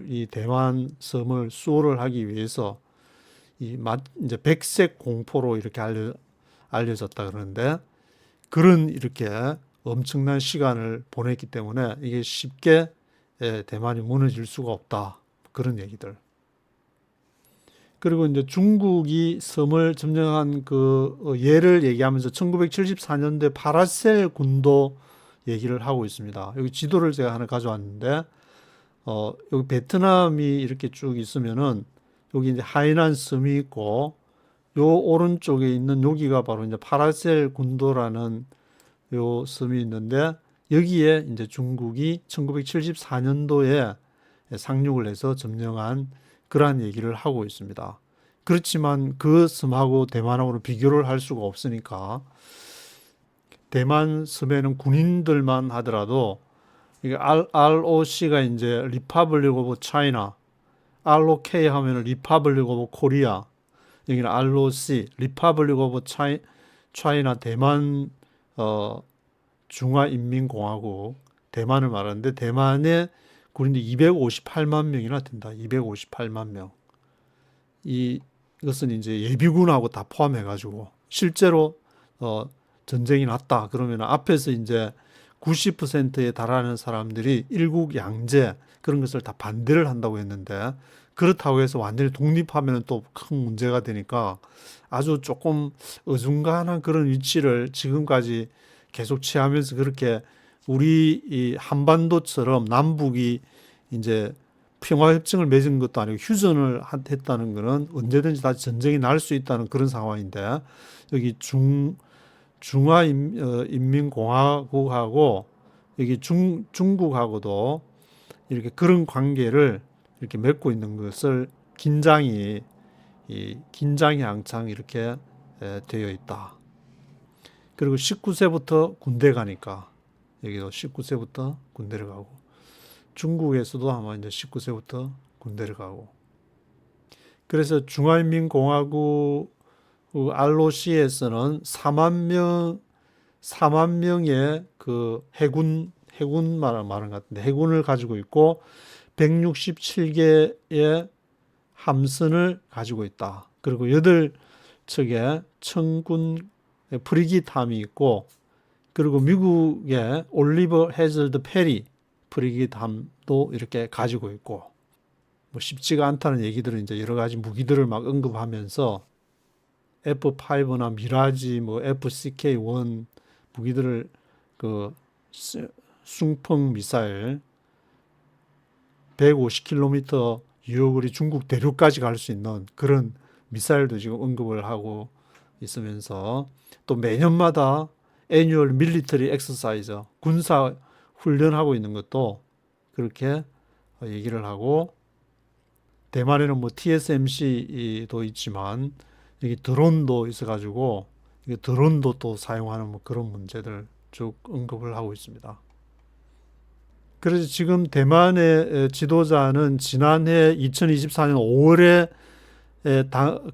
이 대만 섬을 수호를 하기 위해서 이제 백색 공포로 이렇게 알려졌다 그러는데 그런 이렇게 엄청난 시간을 보냈기 때문에 이게 쉽게 대만이 무너질 수가 없다. 그런 얘기들. 그리고 이제 중국이 섬을 점령한 예를 얘기하면서 1974년도에 파라셀 군도 얘기를 하고 있습니다. 여기 지도를 제가 하나 가져왔는데, 여기 베트남이 이렇게 쭉 있으면은 여기 이제 하이난 섬이 있고, 요 오른쪽에 있는 여기가 바로 이제 파라셀 군도라는 요 섬이 있는데, 여기에 이제 중국이 1974년도에 상륙을 해서 점령한 그러한 얘기를 하고 있습니다. 그렇지만 그 섬하고 대만하고는 비교를 할 수가 없으니까 대만 섬에는 군인들만 하더라도 이게 ROC가 이제 Republic of China, ROK 하면은 Republic of Korea, 여기는 ROC, Republic of China 대만 중화인민공화국 대만을 말하는데 대만의 군인이 258만 명이나 된다. 258만 명. 이것은 이제 예비군하고 다 포함해가지고 실제로 전쟁이 났다. 그러면 앞에서 이제 90%에 달하는 사람들이 일국 양제 그런 것을 다 반대를 한다고 했는데, 그렇다고 해서 완전히 독립하면 또 큰 문제가 되니까 아주 조금 어중간한 그런 위치를 지금까지 계속 취하면서, 그렇게 우리 이 한반도처럼 남북이 이제 평화협정을 맺은 것도 아니고 휴전을 했다는 것은 언제든지 다시 전쟁이 날 수 있다는 그런 상황인데, 여기 중화인민공화국하고 여기 중국하고도 이렇게 그런 관계를 이렇게 맺고 있는 것을 긴장이 항상 이렇게 되어 있다. 그리고 19세부터 군대 가니까 여기도 19세부터 군대를 가고, 중국에서도 아마 이제 19세부터 군대를 가고, 그래서 중화인민공화국 ROC에서는 4만 명의 그 해군 말하는 것 같은데 해군을 가지고 있고 167개의 함선을 가지고 있다. 그리고 8척의 청군 프리깃함이 있고, 그리고 미국의 올리버 해즐드 페리 프리깃함도 이렇게 가지고 있고, 뭐 쉽지가 않다는 얘기들은 이제 여러 가지 무기들을 막 언급하면서 F5나 미라지, 뭐 FCK-1 무기들을 그 숭펑 미사일 150km 유효거리 중국 대륙까지 갈 수 있는 그런 미사일도 지금 언급을 하고 있으면서, 또 매년마다 애뉴얼 밀리터리 엑서사이즈 군사 훈련하고 있는 것도 그렇게 얘기를 하고, 대만에는 뭐 TSMC도 있지만 여기 드론도 있어가지고 드론도 또 사용하는 뭐 그런 문제들 쭉 언급을 하고 있습니다. 그래서 지금 대만의 지도자는 지난해 2024년 5월에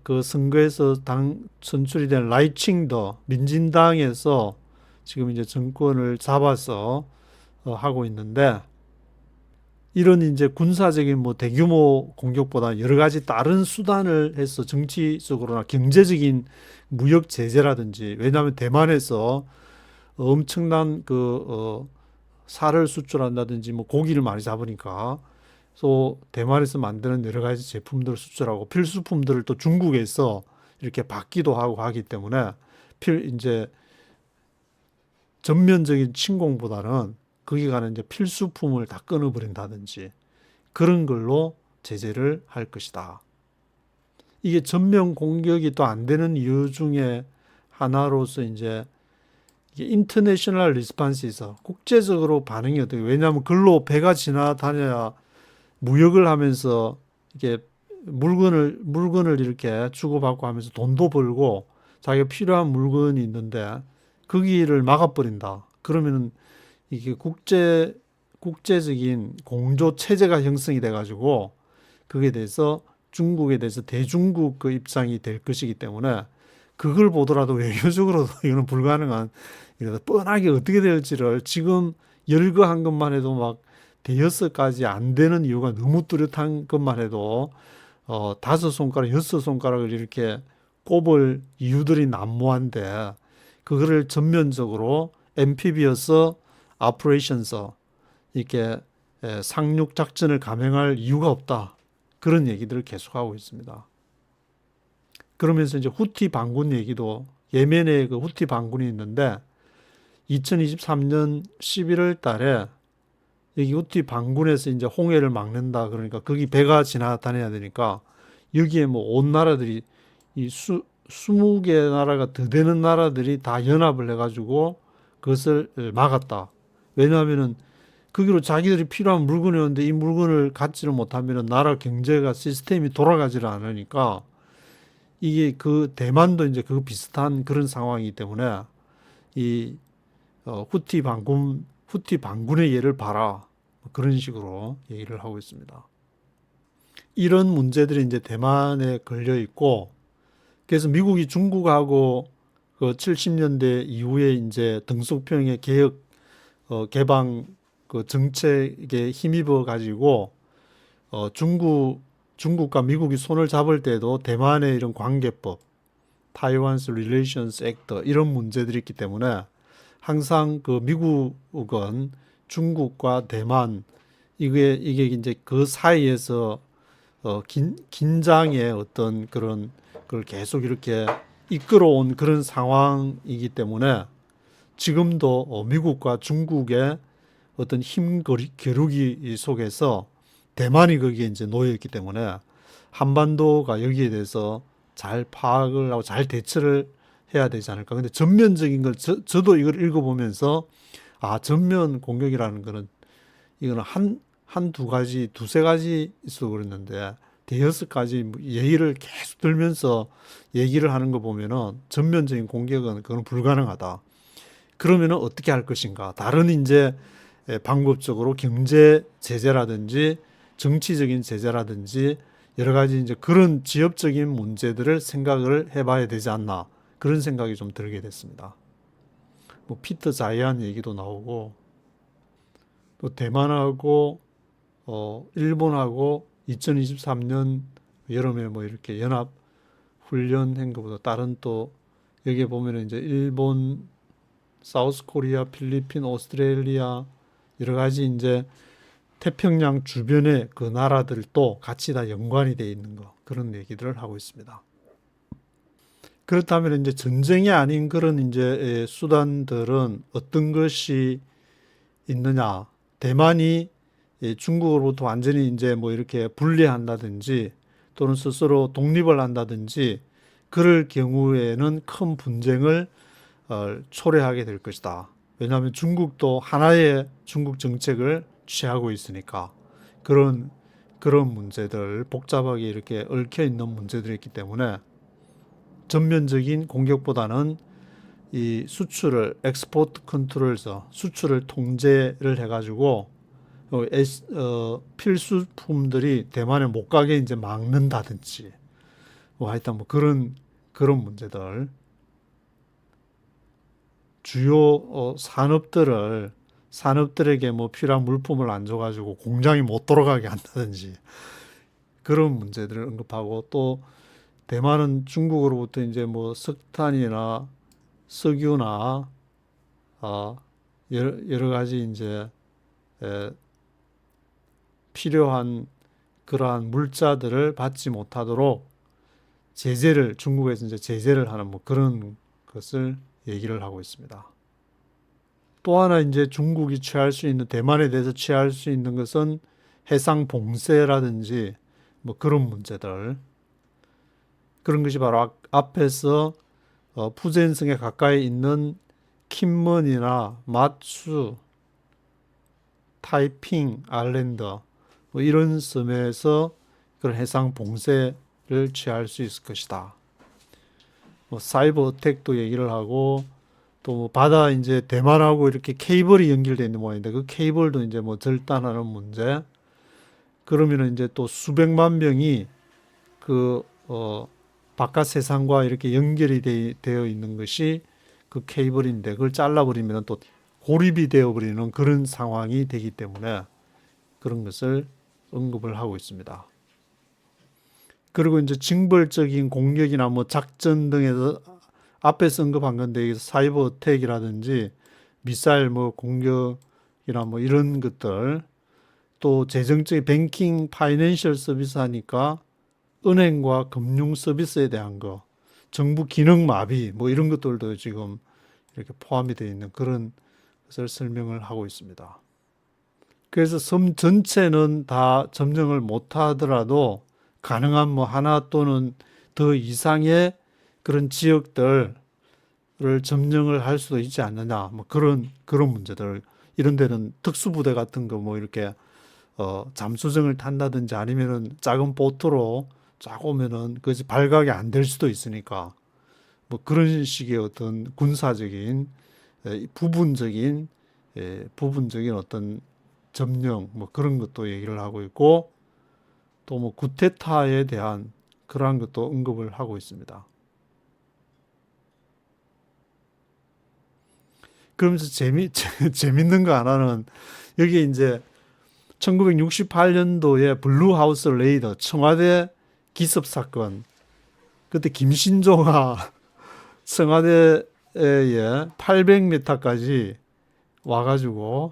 그 선거에서 당 선출이 된 라이칭더 민진당에서 지금 이제 정권을 잡아서 하고 있는데, 이런 이제 군사적인 뭐 대규모 공격보다 여러 가지 다른 수단을 해서 정치적으로나 경제적인 무역 제재라든지, 왜냐하면 대만에서 엄청난 살을 수출한다든지 뭐 고기를 많이 잡으니까 또 대만에서 만드는 여러 가지 제품들을 수출하고 필수품들을 또 중국에서 이렇게 받기도 하고 하기 때문에 이제 전면적인 침공보다는 거기 가는 이제 필수품을 다 끊어버린다든지 그런 걸로 제재를 할 것이다. 이게 전면 공격이 또 안 되는 이유 중에 하나로서 이제 이게 인터내셔널 리스판스에서 국제적으로 반응이 어떻게, 왜냐하면 글로 배가 지나다녀야 무역을 하면서 이게 물건을 이렇게 주고받고 하면서 돈도 벌고 자기가 필요한 물건이 있는데 거기를 막아버린다. 그러면은 이게 국제적인 공조 체제가 형성이 돼가지고 그게 대해서 중국에 대해서 대중국 그 입장이 될 것이기 때문에, 그걸 보더라도 외교적으로도 이거는 불가능한, 이러다 뻔하게 어떻게 될지를 지금 열거한 것만 해도 막 대여섯 가지 안 되는 이유가 너무 뚜렷한 것만 해도 5손가락, 6손가락을 이렇게 꼽을 이유들이 난무한데, 그거를 전면적으로 엠피비어스 아프레이션서 이렇게 상륙 작전을 감행할 이유가 없다. 그런 얘기들을 계속하고 있습니다. 그러면서 이제 후티 반군 얘기도, 예멘에 그 후티 반군이 있는데 2023년 11월 달에 여기 후티 반군에서 이제 홍해를 막는다. 그러니까 거기 배가 지나다녀야 되니까 여기에 뭐 온 나라들이 이 20개 나라가 더 되는 나라들이 다 연합을 해가지고 그것을 막았다. 왜냐하면은 거기로 자기들이 필요한 물건이 오는데 이 물건을 갖지를 못하면 나라 경제가 시스템이 돌아가지를 않으니까, 이게 그 대만도 이제 그 비슷한 그런 상황이기 때문에 이 후티 반군의 예를 봐라. 그런 식으로 얘기를 하고 있습니다. 이런 문제들이 이제 대만에 걸려 있고, 그래서 미국이 중국하고 그 70년대 이후에 이제 등소평의 개혁, 개방 그 정책에 힘입어 가지고 중국과 미국이 손을 잡을 때도 대만의 이런 관계법, 타이완스 릴레이션스 액트 이런 문제들이 있기 때문에 항상 그 미국은 중국과 대만 이게 이제 그 사이에서 긴장의 어떤 그런 걸 계속 이렇게 이끌어온 그런 상황이기 때문에 지금도 미국과 중국의 어떤 힘 겨루기 속에서 대만이 거기에 이제 놓여 있기 때문에 한반도가 여기에 대해서 잘 파악을 하고 잘 대처를 해야 되지 않을까. 근데 전면적인 걸 저도 이걸 읽어보면서 전면 공격이라는 거는 이거는 한두 가지, 두세 가지 있어 그랬는데 대여섯 가지 예의를 계속 들면서 얘기를 하는 거 보면은 전면적인 공격은 그건 불가능하다. 그러면은 어떻게 할 것인가? 다른 이제 방법적으로 경제 제재라든지 정치적인 제재라든지 여러 가지 이제 그런 지역적인 문제들을 생각을 해봐야 되지 않나 그런 생각이 좀 들게 됐습니다. 뭐 피터 자이안 얘기도 나오고 또 대만하고 일본하고 2023년 여름에 뭐 이렇게 연합 훈련한 것보다 다른 또 여기에 보면은 이제 일본, 사우스 코리아, 필리핀, 오스트레일리아 여러 가지 이제 태평양 주변의 그 나라들도 같이 다 연관이 되어 있는 거 그런 얘기들을 하고 있습니다. 그렇다면 이제 전쟁이 아닌 그런 이제 수단들은 어떤 것이 있느냐? 대만이 중국으로부터 완전히 이제 뭐 이렇게 분리한다든지 또는 스스로 독립을 한다든지 그럴 경우에는 큰 분쟁을 초래하게 될 것이다. 왜냐하면 중국도 하나의 중국 정책을 취하고 있으니까 그런 문제들 복잡하게 이렇게 얽혀 있는 문제들이 있기 때문에 전면적인 공격보다는 이 수출을 엑스포트 컨트롤에서 수출을 통제를 해가지고 필수품들이 대만에 못 가게 이제 막는다든지 뭐 하여튼 뭐 그런 문제들 주요 산업들에게 뭐 필요한 물품을 안 줘가지고 공장이 못 돌아가게 한다든지 그런 문제들을 언급하고 또 대만은 중국으로부터 이제 뭐 석탄이나 석유나 여러 가지 이제 필요한 그러한 물자들을 받지 못하도록 중국에서 이제 제재를 하는 뭐 그런 것을 얘기를 하고 있습니다. 또 하나 이제 중국이 취할 수 있는 대만에 대해서 취할 수 있는 것은 해상 봉쇄라든지 뭐 그런 문제들 그런 것이 바로 앞에서 푸젠성에 가까이 있는 킨먼이나 마츠, 타이핑 아일랜드 뭐 이런 섬에서 그런 해상 봉쇄를 취할 수 있을 것이다. 뭐 사이버 어택도 얘기를 하고 또 뭐 바다 이제 대만하고 이렇게 케이블이 연결되어 있는 모양인데 그 케이블도 이제 뭐 절단하는 문제. 그러면은 이제 또 수백만 명이 그 바깥 세상과 이렇게 연결이 되어 있는 것이 그 케이블인데 그걸 잘라버리면 또 고립이 되어버리는 그런 상황이 되기 때문에 그런 것을 언급을 하고 있습니다. 그리고 이제 징벌적인 공격이나 뭐 작전 등에서 앞에서 언급한 건데 사이버 어택이라든지 미사일 뭐 공격이나 뭐 이런 것들 또 재정적인 뱅킹 파이낸셜 서비스 하니까 은행과 금융 서비스에 대한 거 정부 기능 마비 뭐 이런 것들도 지금 이렇게 포함이 되어 있는 그런 것을 설명을 하고 있습니다. 그래서 섬 전체는 다 점령을 못 하더라도 가능한 뭐 하나 또는 더 이상의 그런 지역들을 점령을 할 수도 있지 않느냐 뭐 그런 문제들 이런 데는 특수부대 같은 거 뭐 이렇게 잠수정을 탄다든지 아니면은 작은 보트로 쫙 오면은 그것이 발각이 안 될 수도 있으니까 뭐 그런 식의 어떤 군사적인 부분적인 어떤 점령 뭐 그런 것도 얘기를 하고 있고 또 뭐 구테타에 대한 그러한 것도 언급을 하고 있습니다. 그러면서 재밌는 거 하나는 여기 이제 1968년도에 블루하우스 레이더 청와대 기습 사건 그때 김신조가 청와대 800m까지 와가지고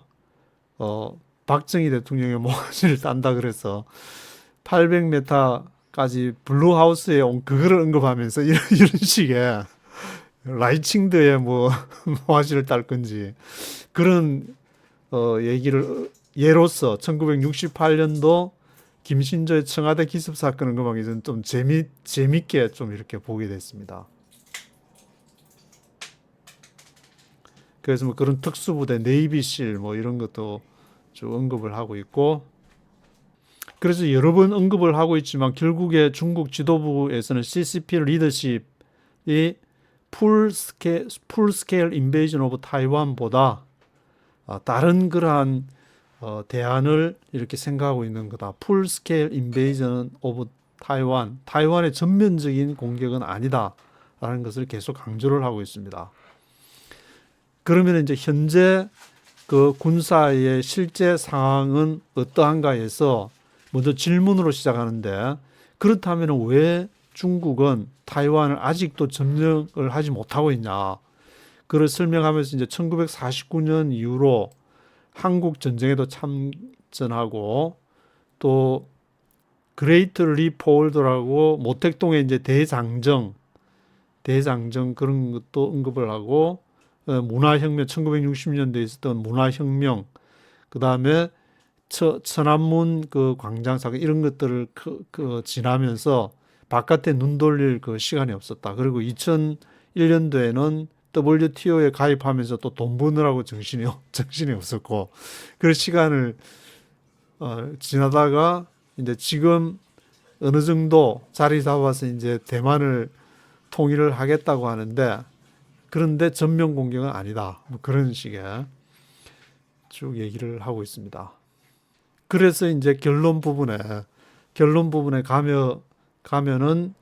박정희 대통령의 모가지를 딴다 그래서 800m까지 블루하우스에 온 그거를 언급하면서 이런 식의 라이칭드의 뭐 모가지를 딸 건지 그런 얘기를 예로서 1968년도 김신조의 청와대 기습 사건 언급하기 전 좀 재밌게 좀 이렇게 보게 됐습니다. 그래서 뭐 그런 특수부대 네이비실 뭐 이런 것도 쭉 언급을 하고 있고, 그래서 여러 번 언급을 하고 있지만 결국에 중국 지도부에서는 CCP 리더십이 풀스케일 인베이전 오브 타이완보다 다른 그러한 대안을 이렇게 생각하고 있는 거다. 풀스케일 인베이전 오브 타이완, 타이완의 전면적인 공격은 아니다라는 것을 계속 강조를 하고 있습니다. 그러면 이제 현재 그 군사의 실제 상황은 어떠한가 해서 먼저 질문으로 시작하는데, 그렇다면 왜 중국은 타이완을 아직도 점령을 하지 못하고 있냐. 그걸 설명하면서 이제 1949년 이후로 한국 전쟁에도 참전하고 또 그레이트 리포홀더라고 모택동의 이제 대장정 그런 것도 언급을 하고, 문화혁명 1960년대에 있었던 문화혁명, 그 다음에 천안문 그 광장 사건 이런 것들을 지나면서 바깥에 눈 돌릴 그 시간이 없었다. 그리고 2001년도에는 WTO에 가입하면서 또 돈 버느라고 정신이 없었고, 그 시간을 지나다가 이제 지금 어느 정도 자리 잡아서 이제 대만을 통일을 하겠다고 하는데, 그런데 전면 공격은 아니다. 뭐 그런 식의 쭉 얘기를 하고 있습니다. 그래서 이제 결론 부분에 가면은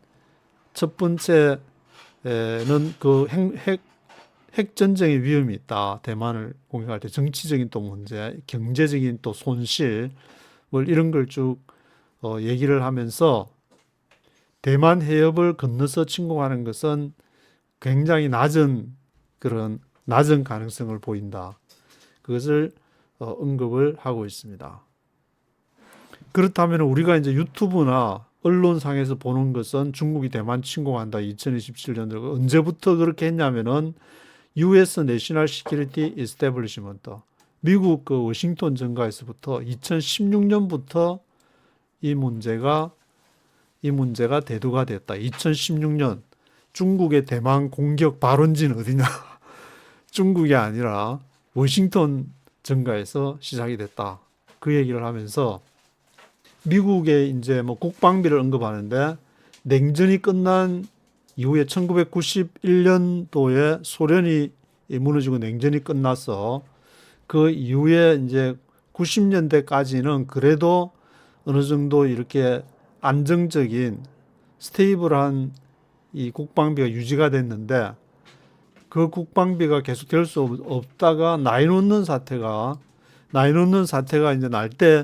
첫 번째는 그 핵 전쟁의 위험이 있다. 대만을 공격할 때 정치적인 또 문제, 경제적인 또 손실, 뭐 이런 걸 쭉 얘기를 하면서 대만 해협을 건너서 침공하는 것은 굉장히 낮은 가능성을 보인다. 그것을 언급을 하고 있습니다. 그렇다면 우리가 이제 유튜브나 언론상에서 보는 것은 중국이 대만 침공한다 2027년도 언제부터 그렇게 했냐면은 US 내셔널 시큐리티 이스태블리시먼트, 미국 그 워싱턴 정가에서부터 2016년부터 이 문제가 대두가 됐다. 2016년 중국의 대만 공격 발원지는 어디냐? 중국이 아니라 워싱턴 정가에서 시작이 됐다. 그 얘기를 하면서 미국의 이제 뭐 국방비를 언급하는데, 냉전이 끝난 이후에 1991년도에 소련이 무너지고 냉전이 끝나서 그 이후에 이제 90년대까지는 그래도 어느 정도 이렇게 안정적인 스테이블한 이 국방비가 유지가 됐는데, 그 국방비가 계속 될 수 없다가 나인원런 사태가 이제 날 때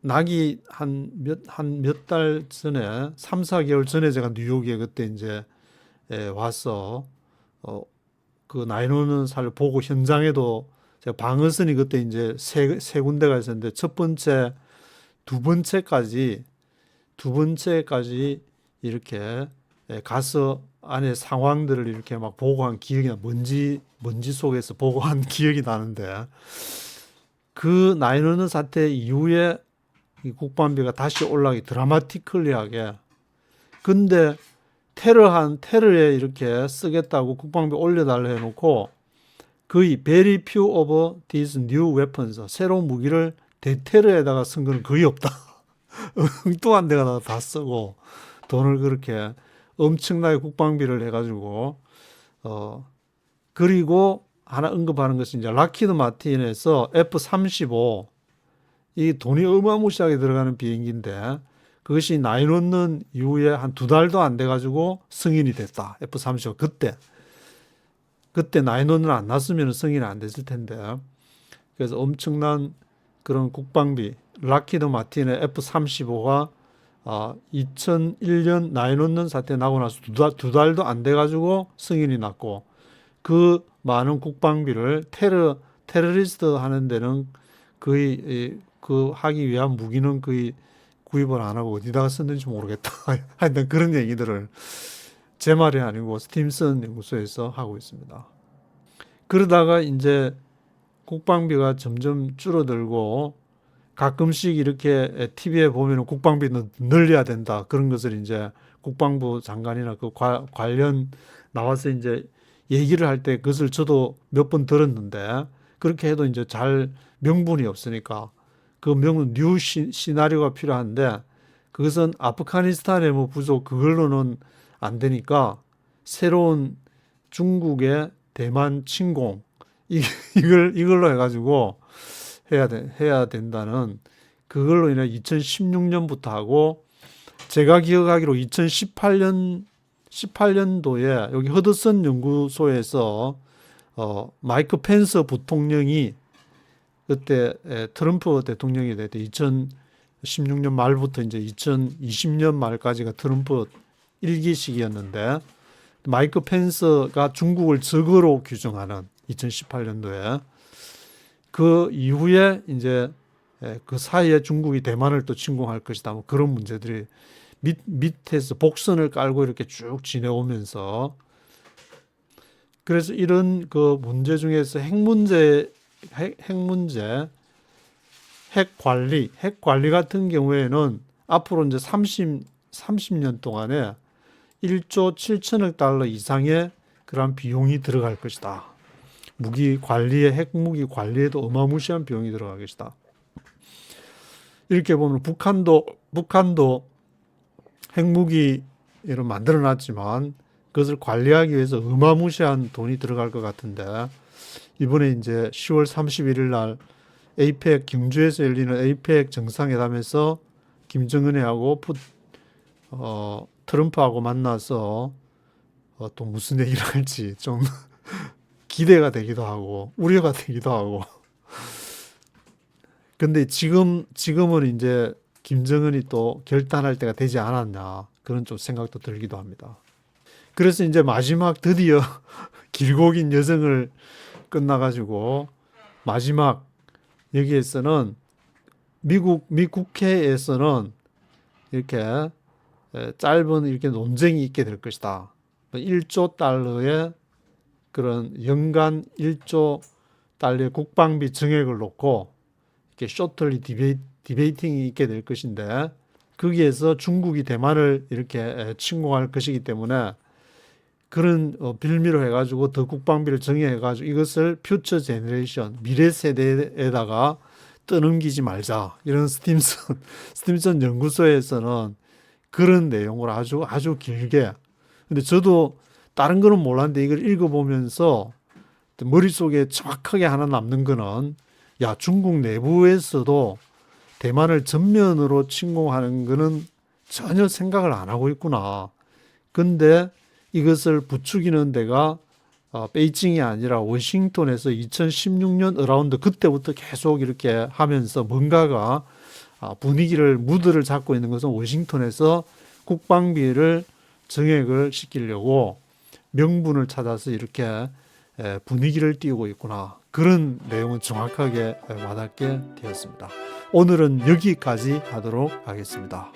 나기 한 몇 달 전에 3, 4개월 전에 제가 뉴욕에 그때 이제 와서 그 나인원런 사를 보고 현장에도 제가 방어선이 그때 이제 세 군데가 있었는데 첫 번째, 두 번째까지 이렇게 가서 안에 상황들을 이렇게 막 보고한 기억이 나, 먼지 속에서 보고한 기억이 나는데, 그 나인원런 사태 이후에 이 국방비가 다시 올라가기 드라마티컬리하게. 근데 테러에 이렇게 쓰겠다고 국방비 올려달라 해놓고 거의 very few of these new weapons, 새로운 무기를 대테러에다가 쓴 거는 거의 없다. 엉뚱한 데가 다 쓰고 돈을 그렇게 엄청나게 국방비를 해가지고 그리고 하나 언급하는 것은 이제 락히드 마틴에서 F-35, 이 돈이 어마무시하게 들어가는 비행기인데 그것이 나인원런 이후에 한 2달도 안 돼가지고 승인이 됐다. F-35 그때 나인원런 안 났으면 승인이 안 됐을 텐데, 그래서 엄청난 그런 국방비, 락히드 마틴의 F-35가 2001년 나이논는 사태 나고 나서 두 달도 안 돼가지고 승인이 났고, 그 많은 국방비를 테러리스트 하는 데는 거의 그 하기 위한 무기는 거의 구입을 안 하고 어디다가 썼는지 모르겠다. 하여튼 그런 얘기들을 제 말이 아니고 스팀슨 연구소에서 하고 있습니다. 그러다가 이제 국방비가 점점 줄어들고 가끔씩 이렇게 TV에 보면 국방비는 늘려야 된다. 그런 것을 이제 국방부 장관이나 그 관련 나와서 이제 얘기를 할 때 그것을 저도 몇 번 들었는데, 그렇게 해도 이제 잘 명분이 없으니까 그 명분 뉴 시나리오가 필요한데, 그것은 아프가니스탄의 뭐 부족 그걸로는 안 되니까 새로운 중국의 대만 침공 이걸로 해가지고 해야 된다는, 그걸로 인해 2016년부터 하고, 제가 기억하기로 2018년도에 여기 허드슨 연구소에서 마이크 펜스 부통령이 그때 트럼프 대통령이 될 때 2016년 말부터 이제 2020년 말까지가 트럼프 1기 시기였는데, 마이크 펜스가 중국을 적으로 규정하는 2018년도에, 그 이후에 이제 그 사이에 중국이 대만을 또 침공할 것이다. 뭐 그런 문제들이 밑에서 복선을 깔고 이렇게 쭉 지내오면서, 그래서 이런 그 문제 중에서 핵 관리 같은 경우에는 앞으로 이제 30년 동안에 1조 7천억 달러 이상의 그런 비용이 들어갈 것이다. 핵무기 관리에도 어마무시한 비용이 들어갈 것이다. 이렇게 보면 북한도 핵무기를 만들어 놨지만 그것을 관리하기 위해서 어마무시한 돈이 들어갈 것 같은데, 이번에 이제 10월 31일 날 경주에서 열리는 에이펙 정상회담에서 김정은이하고 트럼프하고 만나서 또 무슨 얘기를 할지 좀 기대가 되기도 하고 우려가 되기도 하고. 근데 지금은 이제 김정은이 또 결단할 때가 되지 않았나, 그런 좀 생각도 들기도 합니다. 그래서 이제 마지막 드디어 길고 긴 여정을 끝나가지고 마지막 여기에서는 미 국회에서는 이렇게 짧은 이렇게 논쟁이 있게 될 것이다. 1조 달러의 그런 연간 1조 달러의 국방비 증액을 놓고 이렇게 쇼틀리 디베이팅이 있게 될 것인데, 거기에서 중국이 대만을 이렇게 침공할 것이기 때문에 그런 빌미로 해가지고 더 국방비를 정해가지고 이것을 퓨처 제너레이션, 미래 세대에다가 떠넘기지 말자, 이런 스팀슨 연구소에서는 그런 내용을 아주 길게. 근데 저도 다른 거는 몰랐는데 이걸 읽어보면서 머릿속에 정확하게 하나 남는 거는, 야, 중국 내부에서도 대만을 전면으로 침공하는 거는 전혀 생각을 안 하고 있구나. 근데 이것을 부추기는 데가 베이징이 아니라 워싱턴에서 2016년 어라운드 그때부터 계속 이렇게 하면서 뭔가가 무드를 잡고 있는 것은 워싱턴에서 국방비를 정액을 시키려고 명분을 찾아서 이렇게 분위기를 띄우고 있구나. 그런 내용은 정확하게 와닿게 되었습니다. 오늘은 여기까지 하도록 하겠습니다.